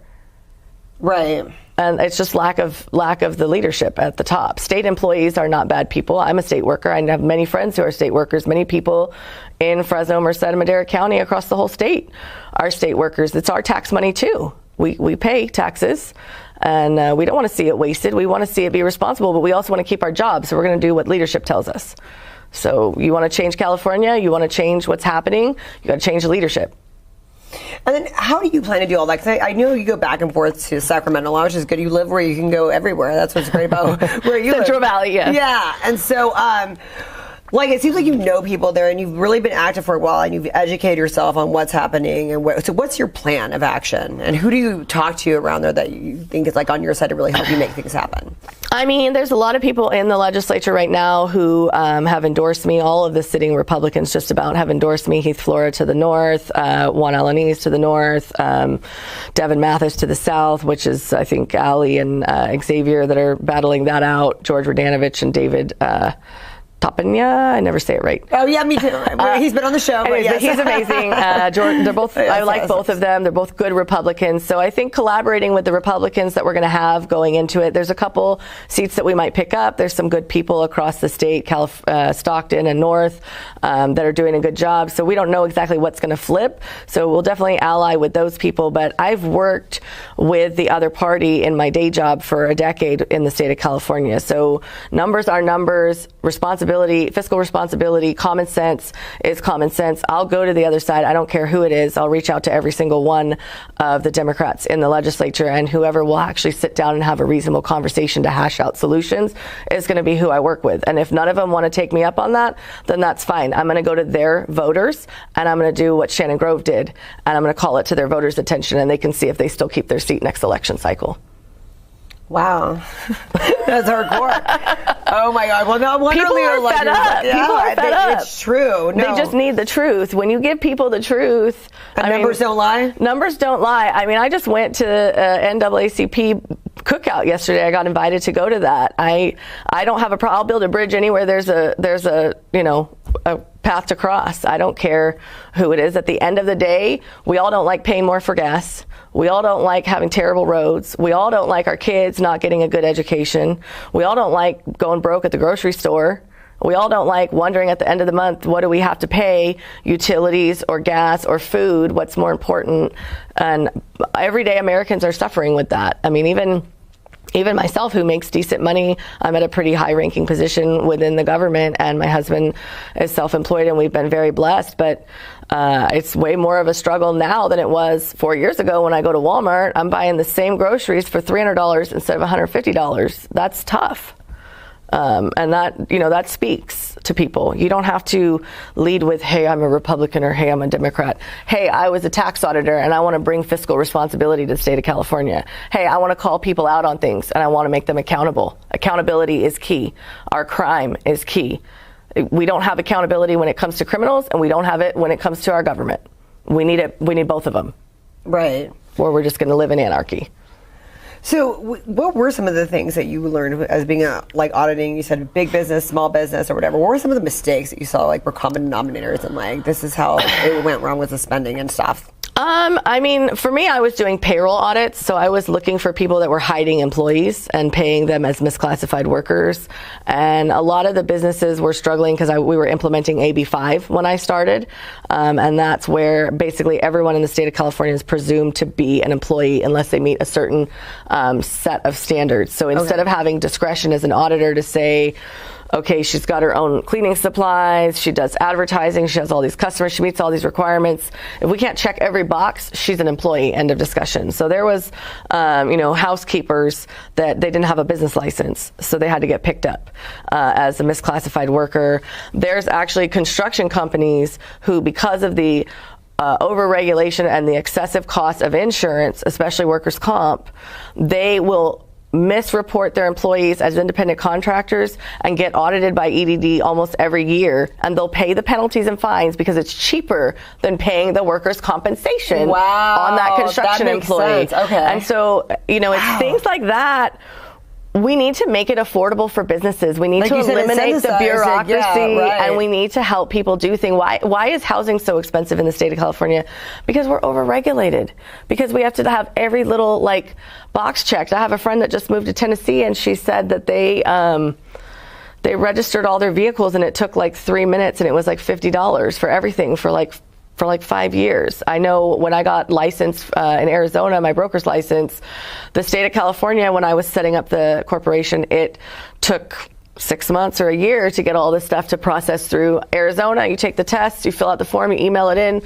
Speaker 2: Right.
Speaker 4: And it's just lack of the leadership at the top. State employees are not bad people. I'm a state worker. I have many friends who are state workers. Many people in Fresno, Merced, and Madera County across the whole state are state workers. It's our tax money too. We pay taxes, and we don't want to see it wasted. We want to see it be responsible, but we also want to keep our jobs. So we're going to do what leadership tells us. So you want to change California, you want to change what's happening, you got to change the leadership.
Speaker 2: And then how do you plan to do all that? Because I know you go back and forth to Sacramento a lot, which is good. You live where you can go everywhere. That's what's great about where you live.
Speaker 4: Central Valley, yeah.
Speaker 2: Yeah. And so, like, it seems like you know people there and you've really been active for a while and you've educated yourself on what's happening. And so what's your plan of action? And who do you talk to around there that you think is like on your side to really help you make things happen?
Speaker 4: I mean, there's a lot of people in the legislature right now who have endorsed me. All of the sitting Republicans just about have endorsed me. Heath Flora to the north, Juan Alanis to the north, Devin Mathis to the south, which is, I think, Ali and Xavier that are battling that out, George Radanovich and David Tapania, I never say it right.
Speaker 2: Oh yeah, me too. He's been on the show.
Speaker 4: Anyways,
Speaker 2: but yes.
Speaker 4: He's amazing. They're both.
Speaker 2: Yes,
Speaker 4: I like both of them. They're both good Republicans. So I think collaborating with the Republicans that we're going to have going into it. There's a couple seats that we might pick up. There's some good people across the state, Stockton and North, that are doing a good job. So we don't know exactly what's going to flip. So we'll definitely ally with those people. But I've worked with the other party in my day job for a decade in the state of California. So numbers are numbers. Fiscal responsibility, common sense is common sense. I'll go to the other side. I don't care who it is. I'll reach out to every single one of the Democrats in the legislature, and whoever will actually sit down and have a reasonable conversation to hash out solutions is going to be who I work with. And if none of them want to take me up on that, then that's fine. I'm going to go to their voters and I'm going to do what Shannon Grove did, and I'm going to call it to their voters' attention, and they can see if they still keep their seat next election cycle.
Speaker 2: Wow. That's hardcore. Oh my God. Well, no wonder
Speaker 4: people are fed up.
Speaker 2: Yeah,
Speaker 4: people are fed up.
Speaker 2: It's true. No.
Speaker 4: They just need the truth. When you give people the truth,
Speaker 2: numbers don't lie.
Speaker 4: Numbers don't lie. I mean, I just went to NAACP cookout yesterday. I got invited to go to that. I don't have a problem. I'll build a bridge anywhere there's a a path to cross. I don't care who it is. At the end of the day, we all don't like paying more for gas. We all don't like having terrible roads. We all don't like our kids not getting a good education. We all don't like going broke at the grocery store. We all don't like wondering at the end of the month, what do we have to pay, utilities or gas or food? What's more important? And everyday Americans are suffering with that. I mean, even myself, who makes decent money, I'm at a pretty high-ranking position within the government, and my husband is self-employed, and we've been very blessed. But it's way more of a struggle now than it was 4 years ago. When I go to Walmart, I'm buying the same groceries for $300 instead of $150. That's tough. And that speaks to people. You don't have to lead with, hey, I'm a Republican, or hey, I'm a Democrat. Hey, I was a tax auditor and I want to bring fiscal responsibility to the state of California. Hey, I want to call people out on things and I want to make them accountable. Accountability is key. Our crime is key. We don't have accountability when it comes to criminals, and we don't have it when it comes to our government. We need it. We need both of them.
Speaker 2: Right.
Speaker 4: Or we're just going to live in anarchy.
Speaker 2: So what were some of the things that you learned as being auditing? You said big business, small business, or whatever. What were some of the mistakes that you saw were common denominators, and this is how it went wrong with the spending and stuff?
Speaker 4: I mean, for me, I was doing payroll audits, so I was looking for people that were hiding employees and paying them as misclassified workers. And a lot of the businesses were struggling because we were implementing AB5 when I started. And that's where basically everyone in the state of California is presumed to be an employee unless they meet a certain set of standards. So instead of having discretion as an auditor to say, okay, she's got her own cleaning supplies, she does advertising, she has all these customers, she meets all these requirements. If we can't check every box, she's an employee, end of discussion. So there was, housekeepers that they didn't have a business license, so they had to get picked up as a misclassified worker. There's actually construction companies who, because of the over-regulation and the excessive cost of insurance, especially workers' comp, they will misreport their employees as independent contractors and get audited by EDD almost every year, and they'll pay the penalties and fines because it's cheaper than paying the workers' compensation on that construction employee.
Speaker 2: Sense. Okay.
Speaker 4: And so, it's things like that. We need to make it affordable for businesses. We need to eliminate the bureaucracy, and we need to help people do things. Why is housing so expensive in the state of California? Because we're overregulated. Because we have to have every little box checked. I have a friend that just moved to Tennessee, and she said that they registered all their vehicles, and it took 3 minutes, and it was $50 for everything for 5 years. I know when I got licensed in Arizona, my broker's license, the state of California, when I was setting up the corporation, it took 6 months or a year to get all this stuff to process through. Arizona, you take the test, you fill out the form, you email it in.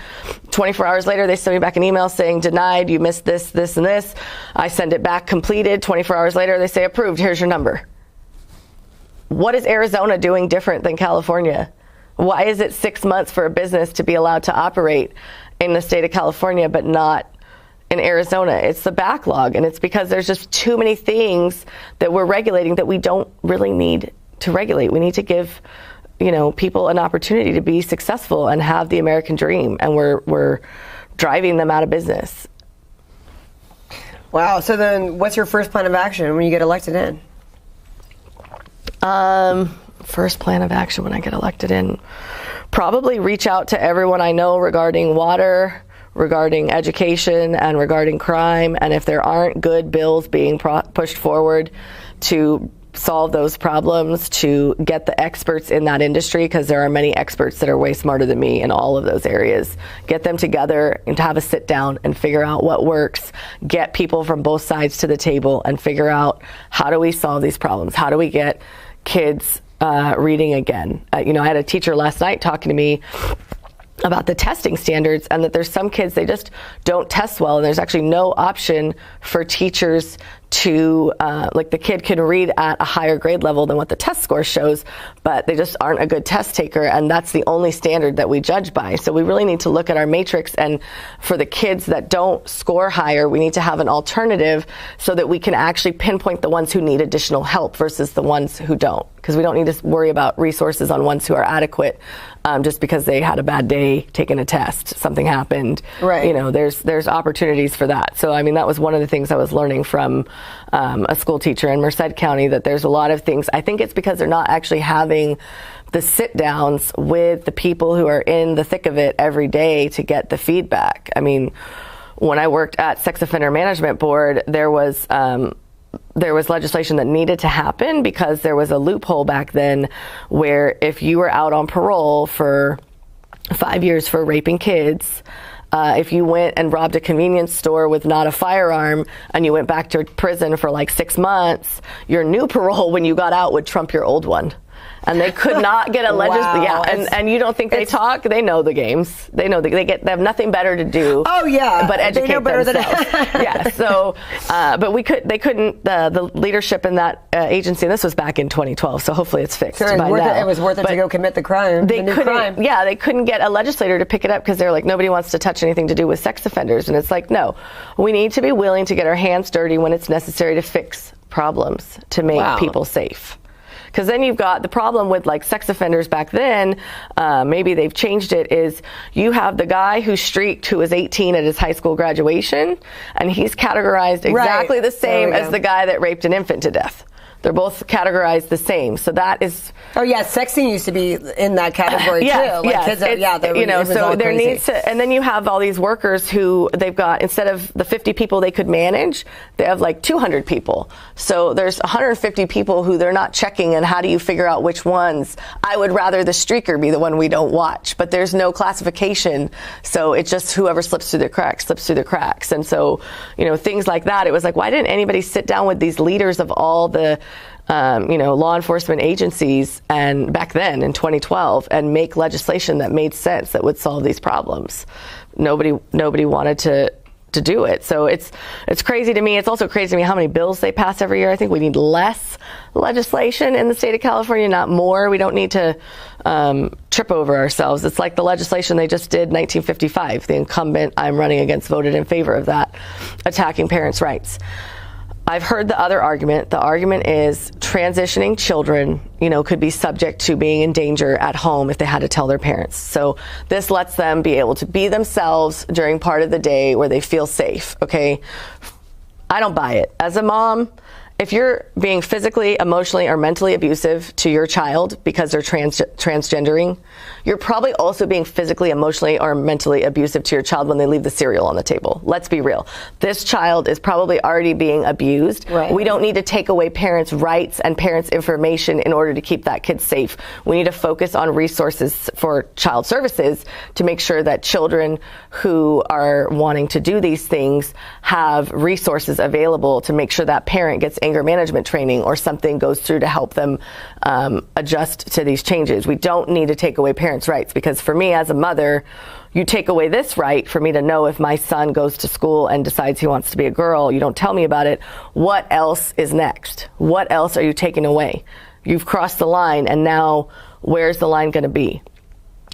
Speaker 4: 24 hours later, they send me back an email saying denied, you missed this, this, and this. I send it back completed. 24 hours later, they say approved, here's your number. What is Arizona doing different than California? Why is it 6 months for a business to be allowed to operate in the state of California but not in Arizona? It's the backlog, and it's because there's just too many things that we're regulating that we don't really need to regulate. We need to give, people an opportunity to be successful and have the American dream, and we're driving them out of business.
Speaker 2: Wow. So then what's your first plan of action when you get elected in?
Speaker 4: First plan of action when I get elected in, probably reach out to everyone I know regarding water, regarding education, and regarding crime. And if there aren't good bills being pushed forward to solve those problems, to get the experts in that industry, because there are many experts that are way smarter than me in all of those areas, get them together and to have a sit down and figure out what works, get people from both sides to the table and figure out, how do we solve these problems? How do we get kids reading again? I had a teacher last night talking to me about the testing standards, and that there's some kids, they just don't test well, and there's actually no option for teachers to, the kid can read at a higher grade level than what the test score shows, but they just aren't a good test taker, and that's the only standard that we judge by. So we really need to look at our matrix, and for the kids that don't score higher, we need to have an alternative so that we can actually pinpoint the ones who need additional help versus the ones who don't, because we don't need to worry about resources on ones who are adequate just because they had a bad day taking a test, something happened.
Speaker 2: Right.
Speaker 4: There's opportunities for that. So, that was one of the things I was learning from a school teacher in Merced County, that there's a lot of things. I think it's because they're not actually having the sit downs with the people who are in the thick of it every day to get the feedback. When I worked at Sex Offender Management Board, there was legislation that needed to happen because there was a loophole back then where if you were out on parole for 5 years for raping kids, if you went and robbed a convenience store with not a firearm and you went back to prison for 6 months, your new parole when you got out would trump your old one. And they could not get a legislation.
Speaker 2: Wow.
Speaker 4: Yeah, and you don't think they talk? They know the games. They know they have nothing better to do.
Speaker 2: Oh yeah,
Speaker 4: but educate
Speaker 2: they know better
Speaker 4: themselves. Yeah. So, but they couldn't. The leadership in that agency. And this was back in 2012. So hopefully it's fixed.
Speaker 2: Sure, it was worth it to go commit the crime.
Speaker 4: They couldn't get a legislator to pick it up because they're like, nobody wants to touch anything to do with sex offenders. And it's like, no, we need to be willing to get our hands dirty when it's necessary to fix problems to make people safe. Because then you've got the problem with sex offenders back then, maybe they've changed it, is you have the guy who streaked who was 18 at his high school graduation, and he's categorized exactly the same as the guy that raped an infant to death. They're both categorized the same. So that is... Oh, yeah,
Speaker 2: sexting used to be in that category, too.
Speaker 4: Yes,
Speaker 2: Kids
Speaker 4: so there needs to... And then you have all these workers who they've got, instead of the 50 people they could manage, they have 200 people. So there's 150 people who they're not checking, and how do you figure out which ones? I would rather the streaker be the one we don't watch, but there's no classification. So it's just whoever slips through the cracks. And so, things like that, it was why didn't anybody sit down with these leaders of all the law enforcement agencies, and back then in 2012, and make legislation that made sense that would solve these problems? Nobody wanted to do it. So it's crazy to me. It's also crazy to me how many bills they pass every year. I think we need less legislation in the state of California, not more. We don't need to trip over ourselves. It's like the legislation they just did in 1955. The incumbent I'm running against voted in favor of that, attacking parents' rights. I've heard the other argument. The argument is transitioning children, could be subject to being in danger at home if they had to tell their parents. So this lets them be able to be themselves during part of the day where they feel safe, okay? I don't buy it. As a mom, if you're being physically, emotionally, or mentally abusive to your child because they're transgendering, you're probably also being physically, emotionally, or mentally abusive to your child when they leave the cereal on the table. Let's be real. This child is probably already being abused. Right. We don't need to take away parents' rights and parents' information in order to keep that kid safe. We need to focus on resources for child services to make sure that children who are wanting to do these things have resources available to make sure that parent gets anger management training or something goes through to help them adjust to these changes. We don't need to take away parents' rights, because for me as a mother, you take away this right for me to know if my son goes to school and decides he wants to be a girl, you don't tell me about it. What else is next? What else are you taking away? You've crossed the line, and now where's the line going to be?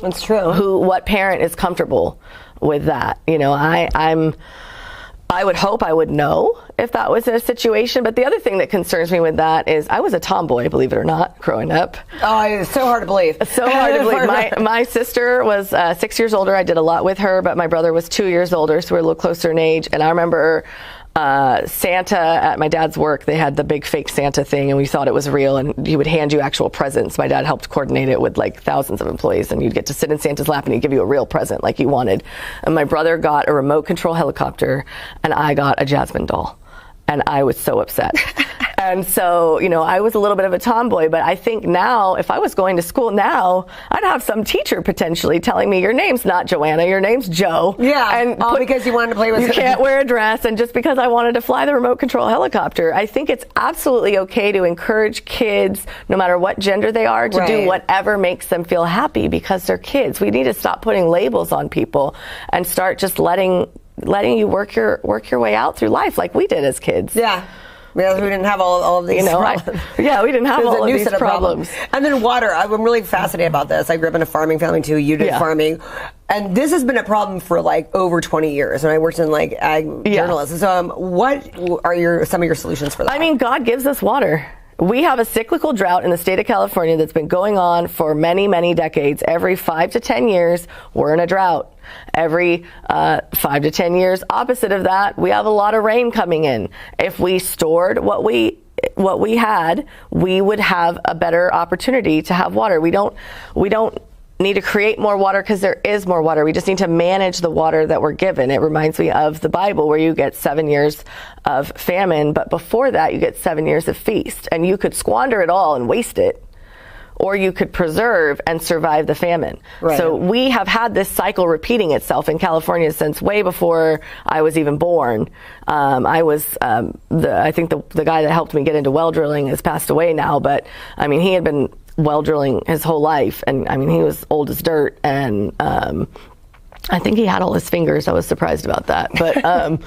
Speaker 2: That's true.
Speaker 4: What parent is comfortable with that? You know, I would hope I would know if that was a situation. But the other thing that concerns me with that is I was a tomboy, believe it or not, growing up.
Speaker 2: Oh, it's so hard to believe.
Speaker 4: So hard to believe. My sister was 6 years older. I did a lot with her, but my brother was 2 years older, so we're a little closer in age. And I remember Santa at my dad's work, they had the big fake Santa thing, and we thought it was real, and he would hand you actual presents. My dad helped coordinate it with like thousands of employees, and you'd get to sit in Santa's lap and he'd give you a real present like you wanted. And my brother got a remote control helicopter, and I got a Jasmine doll, and I was so upset. And so, you know, I was a little bit of a tomboy, but I think now, if I was going to school now, I'd have some teacher potentially telling me, your name's not Joanna, your name's Joe.
Speaker 2: Yeah, and because you wanted to play with
Speaker 4: you can't wear a dress, and just because I wanted to fly the remote control helicopter. I think it's absolutely okay to encourage kids, no matter what gender they are, to do whatever makes them feel happy, because they're kids. We need to stop putting labels on people and start just letting you work your way out through life like we did as kids.
Speaker 2: Yeah. Because we didn't have all of these problems.
Speaker 4: We didn't have all of these problems.
Speaker 2: And then water. I'm really fascinated about this. I grew up in a farming family too. You did farming. And this has been a problem for like over 20 years. When I worked in like ag journalism. So what are some of your solutions for that?
Speaker 4: I mean, God gives us water. We have a cyclical drought in the state of California that's been going on for many, many decades. Every 5 to 10 years, we're in a drought. Every 5 to 10 years, opposite of that, we have a lot of rain coming in. If we stored what we had, we would have a better opportunity to have water. We don't need to create more water because there is more water. We just need to manage the water that we're given. It reminds me of the Bible, where you get 7 years of famine, but before that you get 7 years of feast, and you could squander it all and waste it, or you could preserve and survive the famine. Right. So we have had this cycle repeating itself in California since way before I was even born. I think the guy that helped me get into well drilling has passed away now, but I mean, he had been well drilling his whole life, and I mean, he was old as dirt, and I think he had all his fingers. I was surprised about that, but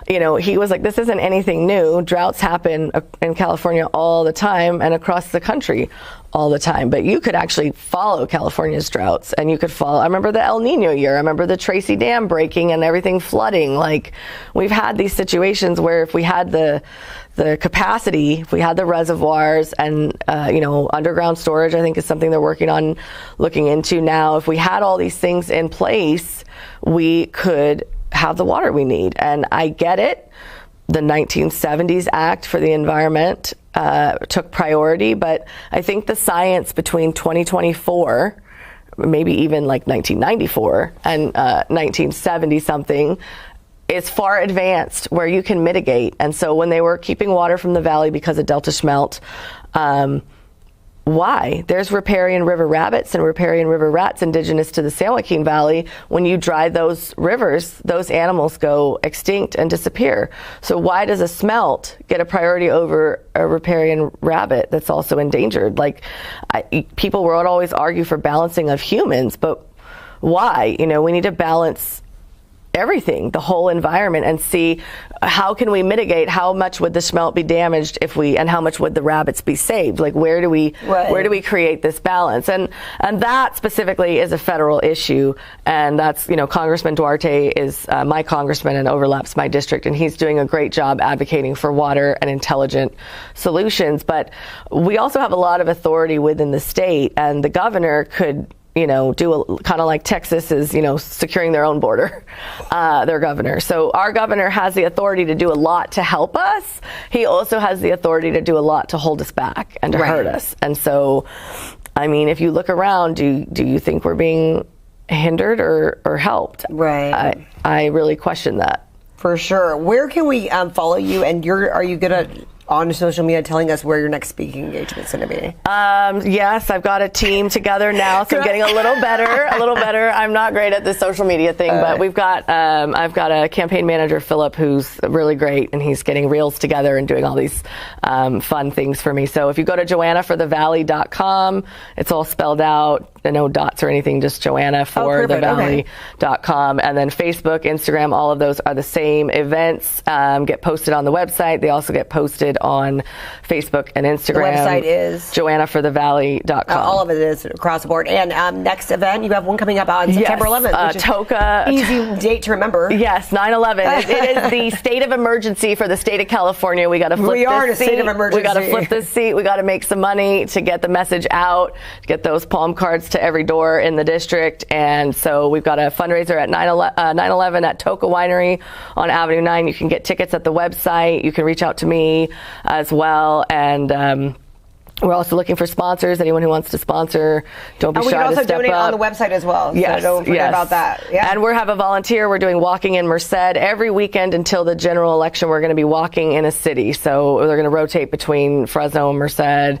Speaker 4: you know, he was like, this isn't anything new. Droughts happen in California all the time and across the country all the time, but you could actually follow California's droughts, and you could follow, I remember the El Nino year, I remember the Tracy Dam breaking and everything flooding. Like, we've had these situations where if we had the capacity, if we had the reservoirs, and you know, underground storage, I think, is something they're working on looking into now. If we had all these things in place, we could have the water we need. And I get it. The 1970s Act for the environment took priority, but I think the science between 2024, maybe even like 1994 and 1970 something, is far advanced where you can mitigate. And so when they were keeping water from the valley because of Delta smelt, why? There's riparian river rabbits and riparian river rats indigenous to the San Joaquin Valley. When you dry those rivers, those animals go extinct and disappear. So why does a smelt get a priority over a riparian rabbit that's also endangered? Like, people would always argue for balancing of humans, but why? You know, we need to balance everything, the whole environment, and see how can we mitigate, how much would the smelt be damaged and how much would the rabbits be saved? Like, where do we create this balance? And that specifically is a federal issue, and that's, you know, Congressman Duarte is my congressman and overlaps my district, and he's doing a great job advocating for water and intelligent solutions. But we also have a lot of authority within the state, and the governor could, you know, do kind of like Texas is, you know, securing their own border, their governor. So our governor has the authority to do a lot to help us. He also has the authority to do a lot to hold us back and to hurt us. And so, I mean, if you look around, do you think we're being hindered or helped?
Speaker 2: Right.
Speaker 4: I really question that.
Speaker 2: For sure. Where can we follow you? And are you good at on social media telling us where your next speaking engagement's going to be?
Speaker 4: Yes, I've got a team together now, so I'm getting a little better. I'm not great at the social media thing, but we've got, I've got a campaign manager, Philip, who's really great, and he's getting reels together and doing all these fun things for me. So if you go to joannaforthevalley.com, it's all spelled out. No dots or anything, just joannaforthevalley.com. And then Facebook, Instagram, all of those are the same. Events get posted on the website. They also get posted on Facebook and Instagram.
Speaker 2: The website is?
Speaker 4: joannaforthevalley.com.
Speaker 2: All of it is across the board. And next event, you have one coming up on September 11th. Which is
Speaker 4: Toca.
Speaker 2: Easy date to remember.
Speaker 4: Yes, 9/11. It is the state of emergency for the state of California. We got to flip
Speaker 2: We are in a
Speaker 4: this seat.
Speaker 2: state of emergency.
Speaker 4: We got to flip this seat. We got to make some money to get the message out, to get those palm cards to every door in the district. And so we've got a fundraiser at 9/11 at Toca Winery on Avenue 9. You can get tickets at the website. You can reach out to me as well. And we're also looking for sponsors. Anyone who wants to sponsor, don't be shy to step up.
Speaker 2: And we can also donate on the website as well.
Speaker 4: Yes,
Speaker 2: so don't forget about that. Yeah.
Speaker 4: And we have a volunteer. We're doing walking in Merced every weekend until the general election. We're going to be walking in a city. So they're going to rotate between Fresno, Merced,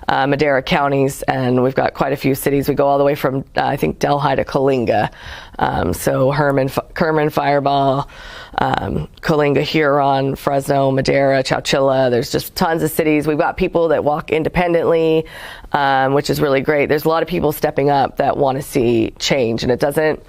Speaker 4: Madera counties, and we've got quite a few cities. We go all the way from I think Delhi to Coalinga. So Kerman, Fireball, Coalinga, Huron, Fresno, Madera, Chowchilla. There's just tons of cities. We've got people that walk independently, which is really great. There's a lot of people stepping up that want to see change, and it doesn't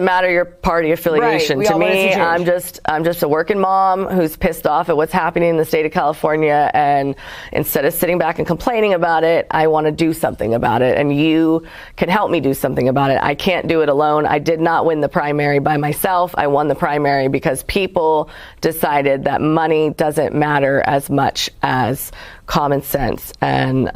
Speaker 4: matter your party affiliation.
Speaker 2: Right.
Speaker 4: To me, I'm just a working mom who's pissed off at what's happening in the state of California, and instead of sitting back and complaining about it, I want to do something about it, and you can help me do something about it. I can't do it alone. I did not win the primary by myself. I won the primary because people decided that money doesn't matter as much as common sense and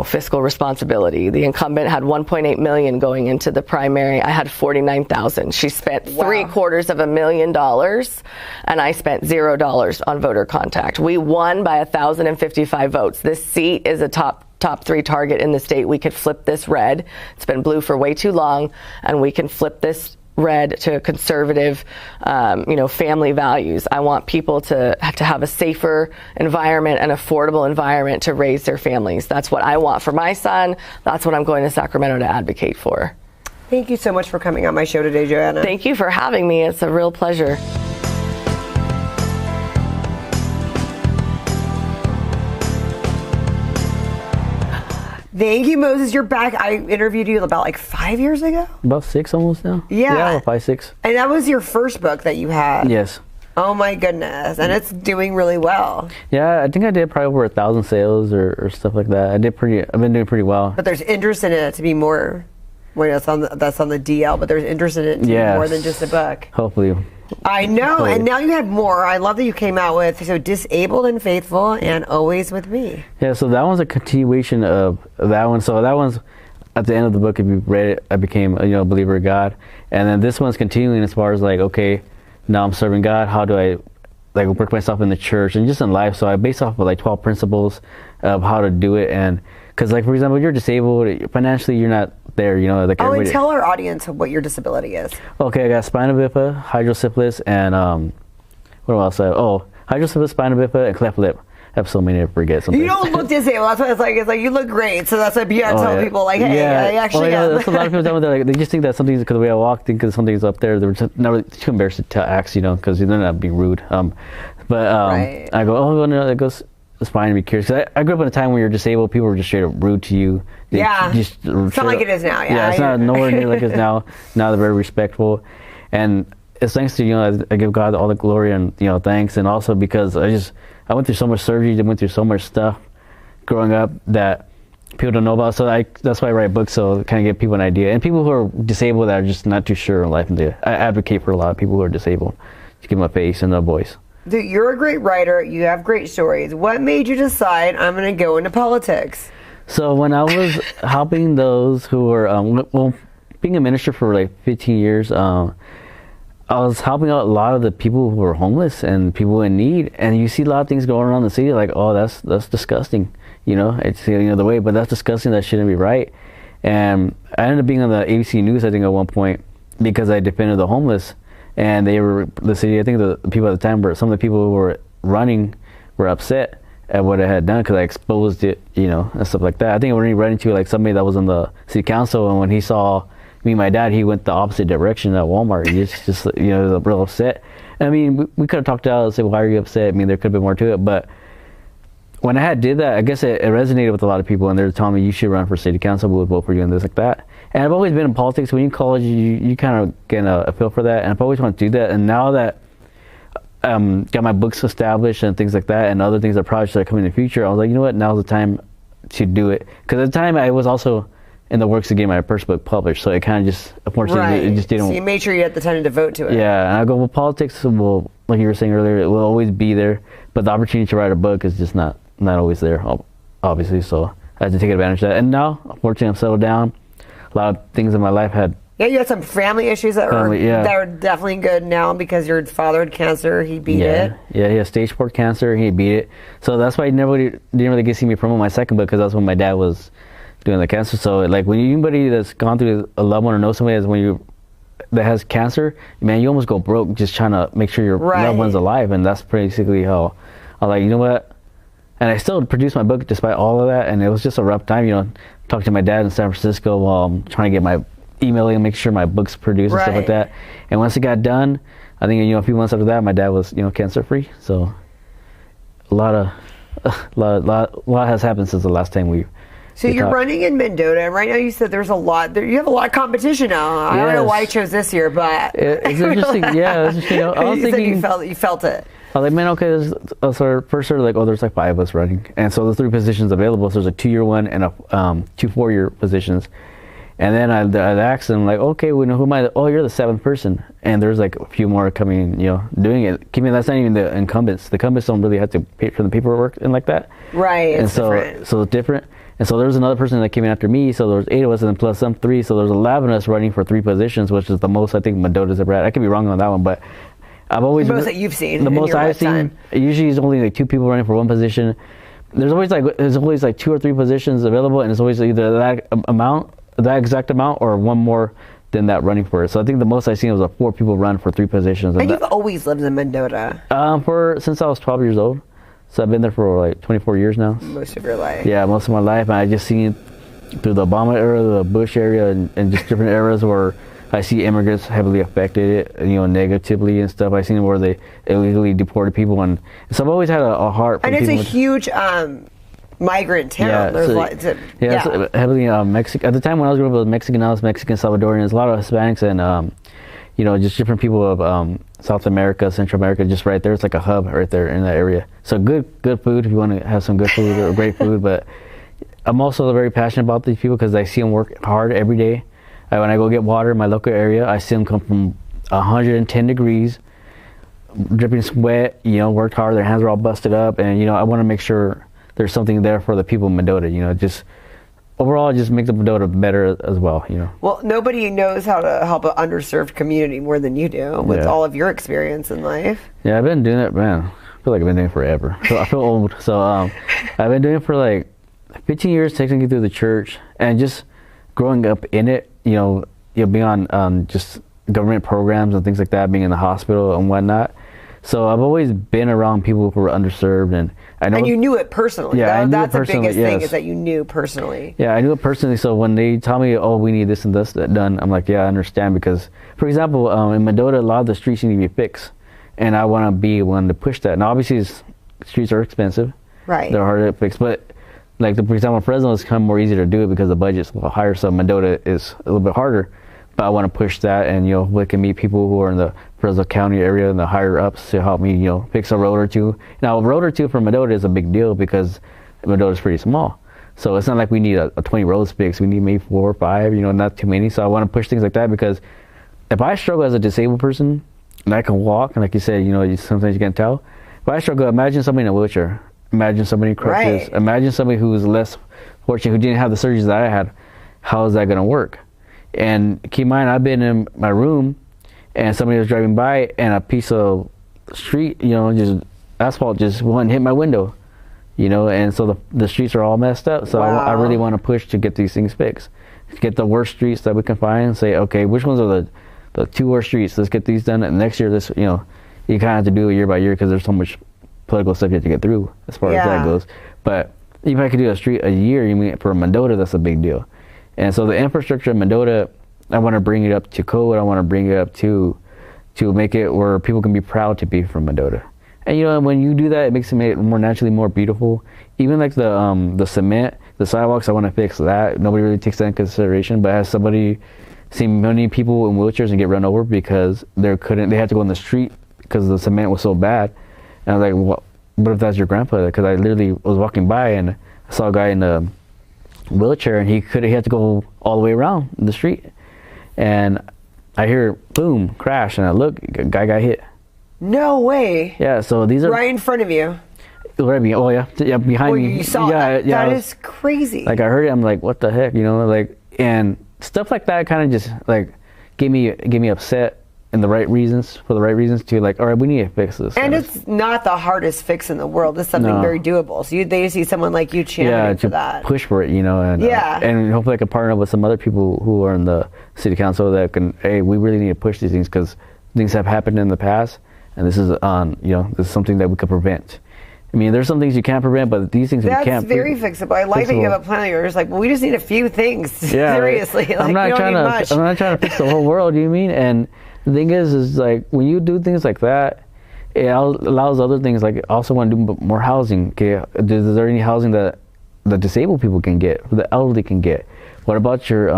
Speaker 4: fiscal responsibility. The incumbent had $1.8 million going into the primary. I had $49,000. She spent $750,000, and I spent $0 on voter contact. We won by 1,055 votes. This seat is a top 3 target in the state. We could flip this red. It's been blue for way too long, and we can flip this red to conservative, family values. I want people to have a safer environment, an affordable environment to raise their families. That's what I want for my son. That's what I'm going to Sacramento to advocate for.
Speaker 2: Thank you so much for coming on my show today, Joanna.
Speaker 4: Thank you for having me. It's a real pleasure.
Speaker 2: Thank you, Moses. You're back. I interviewed you about 5 years ago.
Speaker 5: About 6 almost now.
Speaker 2: Yeah.
Speaker 5: 5, 6.
Speaker 2: And that was your first book that you had.
Speaker 5: Yes.
Speaker 2: Oh my goodness. And it's doing really well.
Speaker 5: Yeah, I think I did probably over 1,000 sales or stuff like that. I've been doing pretty well.
Speaker 2: But there's interest in it to be more. Well, that's on the DL, but there's interest in it to be more than just a book.
Speaker 5: Hopefully.
Speaker 2: I know, and now you have more. I love that you came out with Disabled and Faithful and Always With Me.
Speaker 5: Yeah, so that one's a continuation of that one. So that one's at the end of the book. If you read it, I became a believer of God, and then this one's continuing as far as okay, now I'm serving God. How do I work myself in the church and just in life? So I base off of 12 principles of how to do it, and because for example, you're disabled financially, you're not there, and
Speaker 2: tell our audience what your disability is.
Speaker 5: Okay, I got spina bifida, hydrocephalus, and what else? Hydrocephalus, spina bifida, and cleft lip. I have so many to forget something.
Speaker 2: You don't look disabled. That's what it's like. It's like you look great. So that's why you gotta tell people hey, I actually am.
Speaker 5: That's a lot of people tell me they just think that something's because the way I walk, think because something's up there. They're not really too embarrassed to ask, because they're not being rude. I go, no, it goes. It's fine to be curious. Cause I grew up in a time when you're disabled, people were just straight up rude to you.
Speaker 2: It's not like it is now.
Speaker 5: Yeah, it's not nowhere near like it is now. Now they're very respectful, and it's thanks to I give God all the glory and thanks, and also because I went through so much surgery, I went through so much stuff growing up that people don't know about. So that's why I write books, so kind of give people an idea, and people who are disabled that are just not too sure in life. And I advocate for a lot of people who are disabled to give them a face and a voice.
Speaker 2: Dude, you're a great writer. You have great stories. What made you decide I'm going to go into politics?
Speaker 5: So when I was helping those who were, being a minister for 15 years, I was helping out a lot of the people who were homeless and people in need. And you see a lot of things going around the city that's disgusting. It's the way, but that's disgusting. That shouldn't be right. And I ended up being on the ABC News, I think, at one point because I defended the homeless. And they were the city. I think the people at the time were some of the people who were running were upset at what I had done because I exposed it, you know, and stuff like that. I think when he ran into like somebody that was on the city council, and when he saw me and my dad, he went the opposite direction at Walmart. He just you know, was real upset. I mean, we could have talked out and said, why are you upset? I mean, there could have been more to it, but when I did that, I guess it resonated with a lot of people, and they're telling me, you should run for city council, we'll vote for you, and this like that. And I've always been in politics. When you're in college, you kind of get a feel for that, and I've always wanted to do that. And now that got my books established and things like that, and other things that projects that are coming in the future, I was like, you know what, now's the time to do it. Because at the time, I was also in the works to get my first book published, so it kind of just, unfortunately, it just didn't.
Speaker 2: So you made sure you had the time to devote to it.
Speaker 5: Yeah, and I go, well, politics will, like you were saying earlier, it will always be there, but the opportunity to write a book is just not always there, obviously. So I had to take advantage of that. And now, unfortunately, I'm settled down. A lot of things in my life had.
Speaker 2: Yeah, you had some family issues that were definitely good now because your father had cancer. He beat it.
Speaker 5: Yeah, he had stage 4 cancer. He beat it. So that's why he didn't really get to see me promote my second book, because that's when my dad was doing the cancer. So like when anybody that's gone through a loved one or knows somebody that has cancer, man, you almost go broke just trying to make sure your loved one's alive. And that's basically how I was like, you know what? And I still produced my book despite all of that. And it was just a rough time, you know, talking to my dad in San Francisco while I'm trying to get my emailing and make sure my book's produced and stuff like that. And once it got done, I think, you know, a few months after that, my dad was, you know, cancer free. So a lot has happened since the last time we.
Speaker 2: So you're running in Mendota, and right now you said there's a lot. You have a lot of competition now. I don't know why you chose this year, but
Speaker 5: it's interesting. Yeah, it's just, you know, I was thinking
Speaker 2: you felt it.
Speaker 5: I was like, man, okay. First, like, there's like 5 of us running, and so there's 3 positions available. So there's a 2-year one and a 2 4-year positions. And then I asked them, like, okay, we know who am I? Oh, you're the 7th person, and there's like a few more coming, you know, doing it. Keep me, that's not even the incumbents. The incumbents don't really have to pay for the paperwork and like that.
Speaker 2: Right.
Speaker 5: And so it's different. And so there was another person that came in after me. So there was 8 of us, and then plus some 3. So there's 11 of us running for 3 positions, which is the most I think Mendota's ever had. I could be wrong on that one, but I've always
Speaker 2: the most that you've seen.
Speaker 5: The most I've seen. Usually, it's only like 2 people running for 1 position. There's always like 2 or 3 positions available, and it's always either that exact amount, or one more than that running for it. So I think the most I've seen was 4 people run for 3 positions.
Speaker 2: And you've always lived in Mendota?
Speaker 5: Since I was 12 years old. So I've been there for like 24 years now. Most
Speaker 2: of your life.
Speaker 5: Yeah, most of my life. And I just seen it through the Obama era, the Bush area, and just different eras where I see immigrants heavily affected it, you know, negatively and stuff. I seen where they illegally deported people, and so I've always had a heart for
Speaker 2: people. And it's a huge migrant town.
Speaker 5: It's heavily Mexican. At the time when I was growing up, it was Mexican. Now it's Mexican, Salvadorian. There's a lot of Hispanics and you know, just different people of South America, Central America, just right there. It's like a hub right there in that area. So good food if you want to have some good food or great food. But I'm also very passionate about these people because I see them work hard every day. When I go get water in my local area, I see them come from 110 degrees, dripping sweat, you know, worked hard, their hands are all busted up. And, you know, I want to make sure there's something there for the people in Mendota, you know, just overall just make the Mendota better as well, you know. Well,
Speaker 2: nobody knows how to help an underserved community more than you do with all of your experience in life.
Speaker 5: Yeah, I've been doing it, man. I feel like I've been doing it forever. So I feel old. So I've been doing it for like 15 years, technically through the church, and just growing up in it, you know being on just government programs and things like that, being in the hospital and whatnot. So I've always been around people who were underserved, and I know.
Speaker 2: And you knew it personally.
Speaker 5: Yeah, I knew
Speaker 2: that's
Speaker 5: it personally,
Speaker 2: the biggest thing is that you knew personally.
Speaker 5: Yeah, I knew it personally. So when they tell me, "Oh, we need this and this done," I'm like, "Yeah, I understand." Because, for example, in Mendota, a lot of the streets need to be fixed, and I want to be one to push that. Now, obviously, streets are expensive.
Speaker 2: Right.
Speaker 5: They're hard to fix, but like for example, Fresno is kind of more easy to do it because the budget's a little higher. So Mendota is a little bit harder. But I want to push that, and we can meet people who are in the Fresno County area and the higher ups to help me, fix a road or two. Now, a road or two for Mendota is a big deal because Mendota is pretty small. So it's not like we need a 20 roads fixed. We need maybe 4 or 5, not too many. So I want to push things like that because if I struggle as a disabled person and I can walk, and like you said, sometimes you can't tell. If I struggle, imagine somebody in a wheelchair. Imagine somebody in crutches. Right. Imagine somebody who was less fortunate, who didn't have the surgeries that I had. How is that going to work? And keep in mind, I've been in my room and somebody was driving by and a piece of street, just asphalt just went and hit my window, and so the streets are all messed up. So wow. I really want to push to get these things fixed. Get the worst streets that we can find and say, okay, which ones are the 2 worst streets? Let's get these done. And next year, you kind of have to do it year by year because there's so much political stuff you have to get through as far as that goes. But even if I could do a street a year, you mean for Mendota, that's a big deal. And so the infrastructure of Mendota, I want to bring it up to code. I want to bring it up to make it where people can be proud to be from Mendota. And you know, when you do that, it makes it more naturally more beautiful. Even like the cement, the sidewalks, I want to fix that. Nobody really takes that into consideration. But as somebody seen many people in wheelchairs and get run over because they had to go in the street because the cement was so bad. And I was like, what if that's your grandfather? Because I literally was walking by and I saw a guy in a wheelchair and he had to go all the way around the street. And I hear boom, crash, and I look, a guy got hit.
Speaker 2: No way.
Speaker 5: Yeah, so these are
Speaker 2: right in front of you.
Speaker 5: Right, oh yeah, behind me.
Speaker 2: You saw that. That is crazy.
Speaker 5: Like I heard it, I'm like, what the heck, you know, like, and stuff like that kind of just like gave me upset and for the right reasons to like, all right, we need to fix this.
Speaker 2: And it's not the hardest fix in the world. It's something very doable. So they see someone like you championing for that.
Speaker 5: Push for it, you know, and and hopefully I can partner up with some other people who are in the city council that can, hey, we really need to push these things because things have happened in the past, and this is this is something that we could prevent. I mean, there's some things you can't prevent, but these things we can't.
Speaker 2: That's very fixable. I like that you have a plan. You're just like, well, we just need a few things.
Speaker 5: Yeah,
Speaker 2: seriously, like,
Speaker 5: I'm not trying to fix the whole world. You know what I mean? And the thing is like when you do things like that, it allows other things. Like, I also want to do more housing. Okay, is there any housing that the disabled people can get, the elderly can get? What about your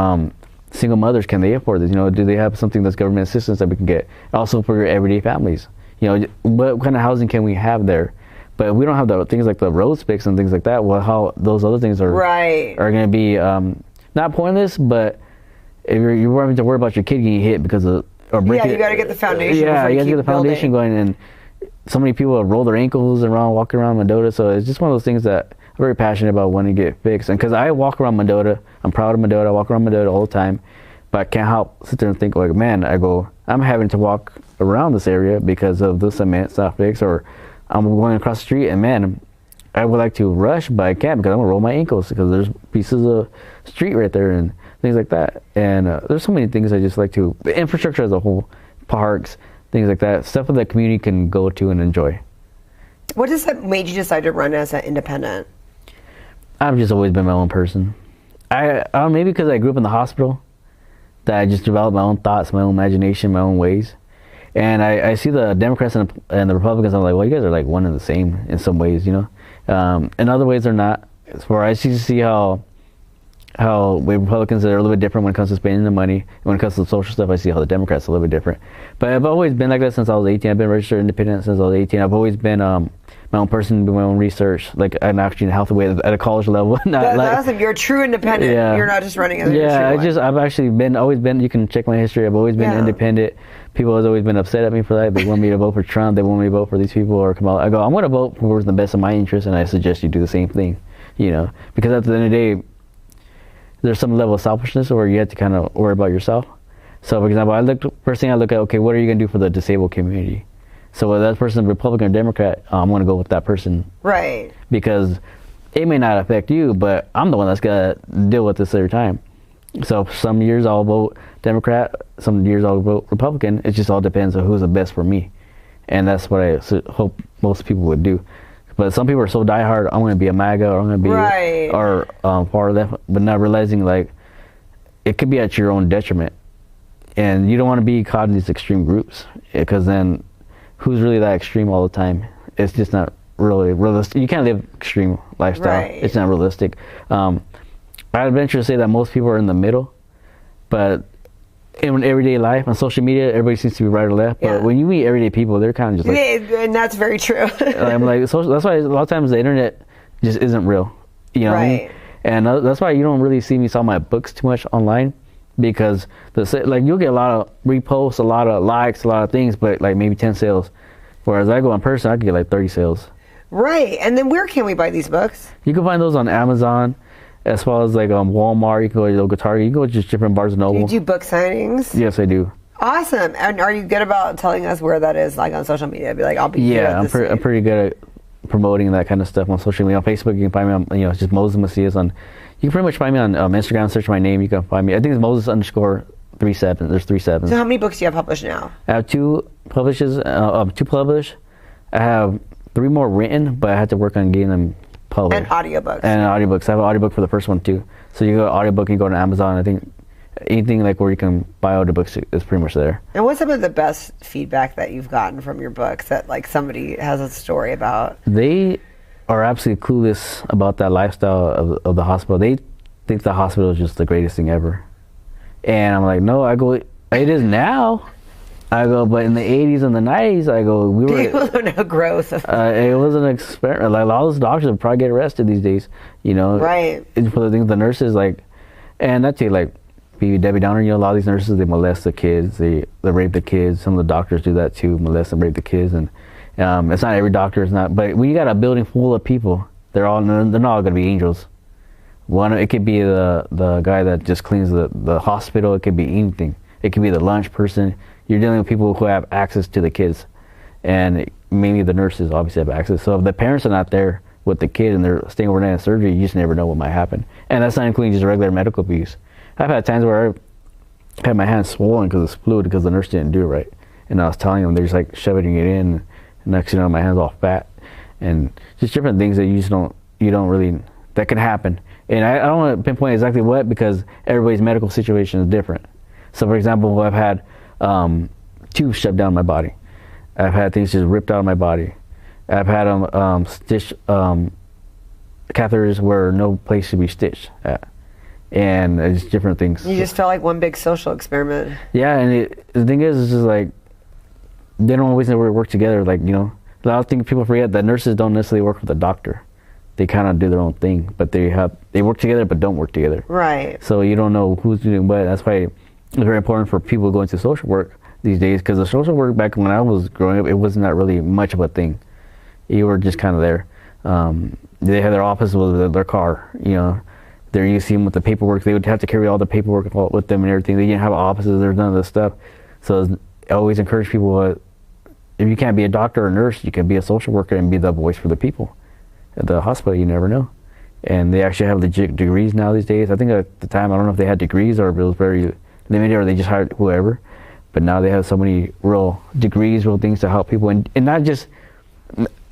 Speaker 5: single mothers? Can they afford this? You know, do they have something that's government assistance that we can get? Also for your everyday families. You know, what kind of housing can we have there? But we don't have the things like the road fix and things like that. Well, how those other things are going to be not pointless, but if you're having to worry about your kid getting hit because of
Speaker 2: you got to get the foundation.
Speaker 5: Yeah, you got to get the foundation going, and so many people roll their ankles around, walking around Mendota. So it's just one of those things that I'm very passionate about wanting to get fixed. And because I walk around Mendota, I'm proud of Mendota. I walk around Mendota all the time, but I can't help sit there and think like, man, I'm having to walk around this area because of the cement's not fixed, or I'm going across the street and man, I would like to rush, but I can't because I'm gonna roll my ankles because there's pieces of street right there and things like that. And there's so many things I just like to, the infrastructure as a whole, parks, things like that, stuff that the community can go to and enjoy.
Speaker 2: What has that made you decide to run as an independent?
Speaker 5: I've just always been my own person. I maybe because I grew up in the hospital, that I just developed my own thoughts, my own imagination, my own ways. And I see the Democrats and the Republicans, I'm like, well, you guys are like one and the same in some ways, you know. In other ways, they're not. It's where I see how Republicans are a little bit different when it comes to spending the money. And when it comes to the social stuff, I see how the Democrats are a little bit different. But I've always been like that since I was 18. I've been registered independent since I was 18. I've always been my own person, do my own research, like I'm actually in a healthy way at a college level.
Speaker 2: That's awesome. You're a true independent. Yeah. You're not just running as a
Speaker 5: I've actually always been, you can check my history, I've always been independent. People have always been upset at me for that. They want me to vote for Trump, they want me to vote for these people or Kamala. I go, I'm going to vote for what's in the best of my interest, and I suggest you do the same thing, you know, because at the end of the day, there's some level of selfishness where you have to kind of worry about yourself. So, for example, first thing I look at, okay, what are you going to do for the disabled community? So whether that person's Republican or Democrat, I'm going to go with that person.
Speaker 2: Right.
Speaker 5: Because it may not affect you, but I'm the one that's got to deal with this every time. So some years I'll vote Democrat, some years I'll vote Republican. It just all depends on who's the best for me. And that's what I hope most people would do. But some people are so diehard, I'm going to be a MAGA or I'm going to be far left, but not realizing like it could be at your own detriment. And you don't want to be caught in these extreme groups because then who's really that extreme all the time? It's just not really realistic. You can't live extreme lifestyle. Right. It's not realistic. I'd venture to say that most people are in the middle, but in everyday life, on social media, everybody seems to be right or left. But when you meet everyday people, they're kind of just like...
Speaker 2: And that's very true.
Speaker 5: I'm like, that's why a lot of times the internet just isn't real. You know what I mean? And that's why you don't really see me sell my books too much online, because you'll get a lot of reposts, a lot of likes, a lot of things, but like maybe 10 sales. Whereas I go in person, I can get like 30 sales.
Speaker 2: Right. And then where can we buy these books?
Speaker 5: You can find those on Amazon, as well as like Walmart. You can go to your local Target. You can go to just different Barnes & Noble.
Speaker 2: Do you do book signings?
Speaker 5: Yes, I do.
Speaker 2: Awesome. And are you good about telling us where that is, like on social media? Be like, I'll be here.
Speaker 5: Yeah, I'm pretty good at promoting that kind of stuff on social media. On Facebook, you can find me on, it's just Moses Macias. You can pretty much find me on Instagram. Search my name. You can find me. I think it's Moses_37. There's 3 7s.
Speaker 2: So how many books do you have published now?
Speaker 5: I have 2 published. I have 3 more written, but I had to work on getting them published.
Speaker 2: And audiobooks.
Speaker 5: And audiobooks. I have an audiobook for the first one too. So you go to audiobook, you go to Amazon. I think anything like where you can buy audiobooks is pretty much there.
Speaker 2: And what's some of the best feedback that you've gotten from your books that like somebody has a story about?
Speaker 5: They are absolutely clueless about that lifestyle of the hospital. They think the hospital is just the greatest thing ever. And I'm like, no, I go, it is now. I go, but in the 80s and the 90s, I go, we were...
Speaker 2: People don't know growth.
Speaker 5: It was an experiment. Like, a lot of those doctors would probably get arrested these days, you know?
Speaker 2: Right.
Speaker 5: For the things, the nurses, like... And that's it, like, be Debbie Downer, you know, a lot of these nurses, they molest the kids. They rape the kids. Some of the doctors do that, too, molest and rape the kids. And it's not every doctor, it's not... But when you got a building full of people, they're not all going to be angels. One, it could be the guy that just cleans the hospital. It could be anything. It could be the lunch person. You're dealing with people who have access to the kids, and mainly the nurses obviously have access. So if the parents are not there with the kid and they're staying overnight in surgery, you just never know what might happen. And that's not including just regular medical abuse. I've had times where I had my hands swollen because of fluid because the nurse didn't do it right, and I was telling them, they're just like shoving it in, and next thing you know, my hands all fat, and just different things that you don't really, that can happen. And I don't want to pinpoint exactly what, because everybody's medical situation is different. So for example, I've had tubes shoved down my body. I've had things just ripped out of my body. I've had stitch catheters where no place should be stitched at. And it's different things.
Speaker 2: You just felt like one big social experiment.
Speaker 5: Yeah, and the thing is, it's just like, they don't always know where to work together. Like, you know, a lot of things people forget that nurses don't necessarily work with a doctor. They kind of do their own thing, but they work together but don't work together.
Speaker 2: Right.
Speaker 5: So you don't know who's doing what. That's why it's very important for people going to social work these days, because the social work back when I was growing up, it wasn't that really much of a thing. You were just kind of there. They had their office with their car, you know. There you see them with the paperwork. They would have to carry all the paperwork with them and everything. They didn't have offices. There's none of this stuff. So I always encourage people, if you can't be a doctor or a nurse, you can be a social worker and be the voice for the people. At the hospital, you never know. And they actually have legit degrees now these days. I think at the time, I don't know if they had degrees or if it was very limited or they just hired whoever. But now they have so many real degrees, real things to help people. And not just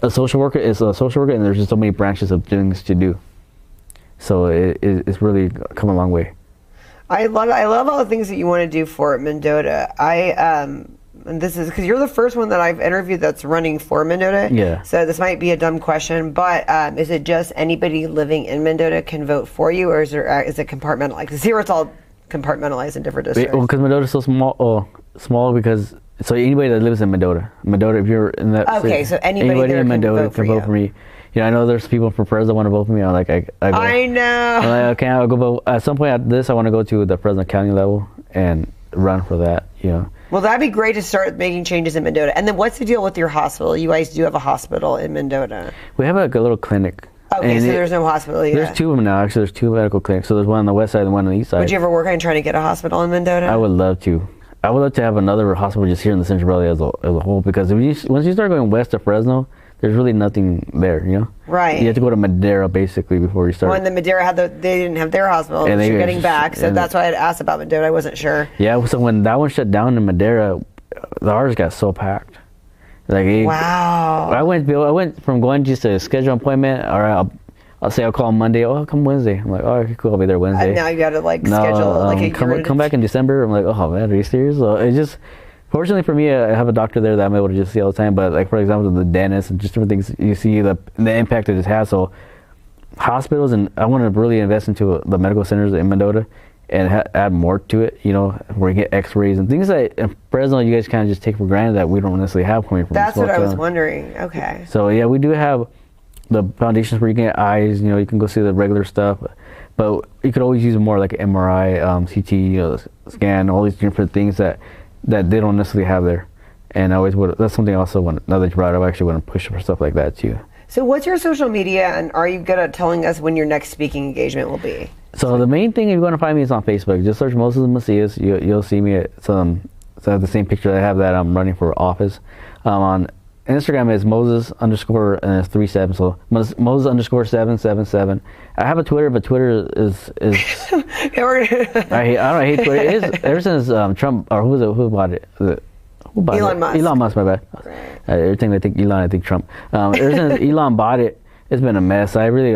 Speaker 5: a social worker is a social worker, and there's just so many branches of things to do. So it's really come a long way. I
Speaker 2: love all the things that you want to do for Mendota. And this is because you're the first one that I've interviewed that's running for Mendota.
Speaker 5: Yeah.
Speaker 2: So this might be a dumb question, but is it just anybody living in Mendota can vote for you, or is it compartmentalized? Because here it's all compartmentalized in different districts.
Speaker 5: Well, because Mendota's so small because anybody that lives in Mendota, if you're in that.
Speaker 2: Okay, so anybody
Speaker 5: in Mendota can vote for me. You know, I know there's people for president want to vote for me. I'm like, I go.
Speaker 2: I know.
Speaker 5: I'm like, okay, I'll go vote. At some point at this, I want to go to the Fresno County level and run for that. You know.
Speaker 2: Well, that'd be great to start making changes in Mendota. And then what's the deal with your hospital? You guys do have a hospital in Mendota.
Speaker 5: We have like a little clinic.
Speaker 2: Okay, so there's no hospital yet.
Speaker 5: There's 2 of them now. Actually, there's 2 medical clinics. So there's one on the west side and one on the east side.
Speaker 2: Would you ever work on trying to get a hospital in Mendota?
Speaker 5: I would love to. I would love to have another hospital just here in the Central Valley as a whole, because once you start going west of Fresno, there's really nothing there, you know?
Speaker 2: Right.
Speaker 5: You have to go to Madera, basically, before you start.
Speaker 2: Well, and the Madera they didn't have their hospital, and you're getting back, so that's why I had asked about Mendota. I wasn't sure.
Speaker 5: Yeah, so when that one shut down in Madera, the ours got so packed. Like,
Speaker 2: wow.
Speaker 5: I went from going just to schedule an appointment, or I'll say I'll call Monday, I'll come Wednesday. I'm like, oh, okay, cool, I'll be there Wednesday.
Speaker 2: And now you got to schedule
Speaker 5: come back in December. I'm like, oh man, are you serious? So it just, fortunately for me, I have a doctor there that I'm able to just see all the time. But like, for example, the dentist and just different things, you see the impact it has. So hospitals, and I want to really invest into the medical centers in Mendota and add more to it, you know, where you get x-rays and things that in Fresno you guys kind of just take for granted that we don't necessarily have coming from.
Speaker 2: That's what I was wondering. Okay.
Speaker 5: So yeah, we do have the foundations where you can get eyes, you know, you can go see the regular stuff, but you could always use more like MRI, CT, you know, scan, all these different things that they don't necessarily have there. And I always that's something I also want, now that you brought it up, I actually want to push for stuff like that too.
Speaker 2: So what's your social media, and are you good at telling us when your next speaking engagement will be?
Speaker 5: So the main thing, if you want to find me, is on Facebook. Just search Moses Macias. You'll see me at so I have the same picture that I have that I'm running for office. On Instagram is Moses _ and it's 37. So Moses _ 777. I have a Twitter, but Twitter is I hate Twitter. It is ever since Trump, or who bought it? Who bought
Speaker 2: Elon
Speaker 5: it?
Speaker 2: Musk.
Speaker 5: Elon Musk, my bad.
Speaker 2: Right.
Speaker 5: Everything I think Elon, I think Trump. Ever since Elon bought it, it's been a mess. I really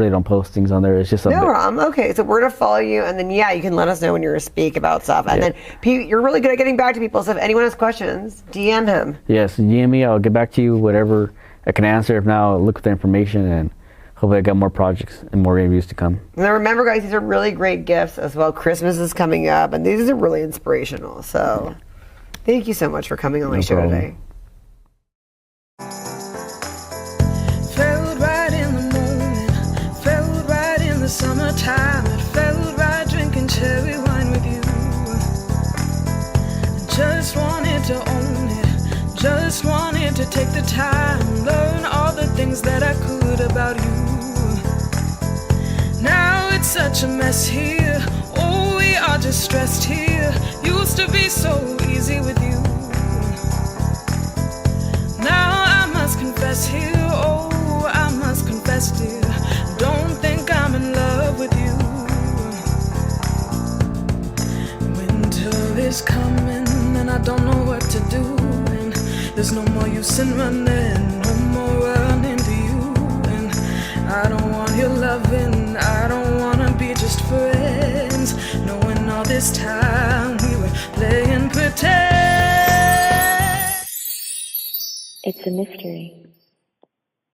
Speaker 5: don't post things on there. It's just a
Speaker 2: No
Speaker 5: bit.
Speaker 2: problem. Okay, so we're gonna follow you, and then you can let us know when you're to speak about stuff. And then Pete, you're really good at getting back to people. So if anyone has questions, DM him.
Speaker 5: Yes, DM me. I'll get back to you. Whatever I can answer. If not, I'll look at the information and hopefully I got more projects and more reviews to come.
Speaker 2: And then remember, guys, these are really great gifts as well. Christmas is coming up, and these are really inspirational. So thank you so much for coming on my show today.
Speaker 1: Felt right in the moment, felt right in the summertime. It felt right drinking cherry wine with you. Just wanted to own it, just wanted to take the time, learn all the things that I could about you. Now it's such a mess here, oh, we are just stressed here. Used to be so easy with you. Now I must confess here, oh, I must confess, dear, don't think I'm in love with you. Winter is coming and I don't know what to do, and there's no more use in running, no more running to you. And I don't want your loving, I don't wanna be just friends, knowing all this time we were playing pretend.
Speaker 6: It's a mystery.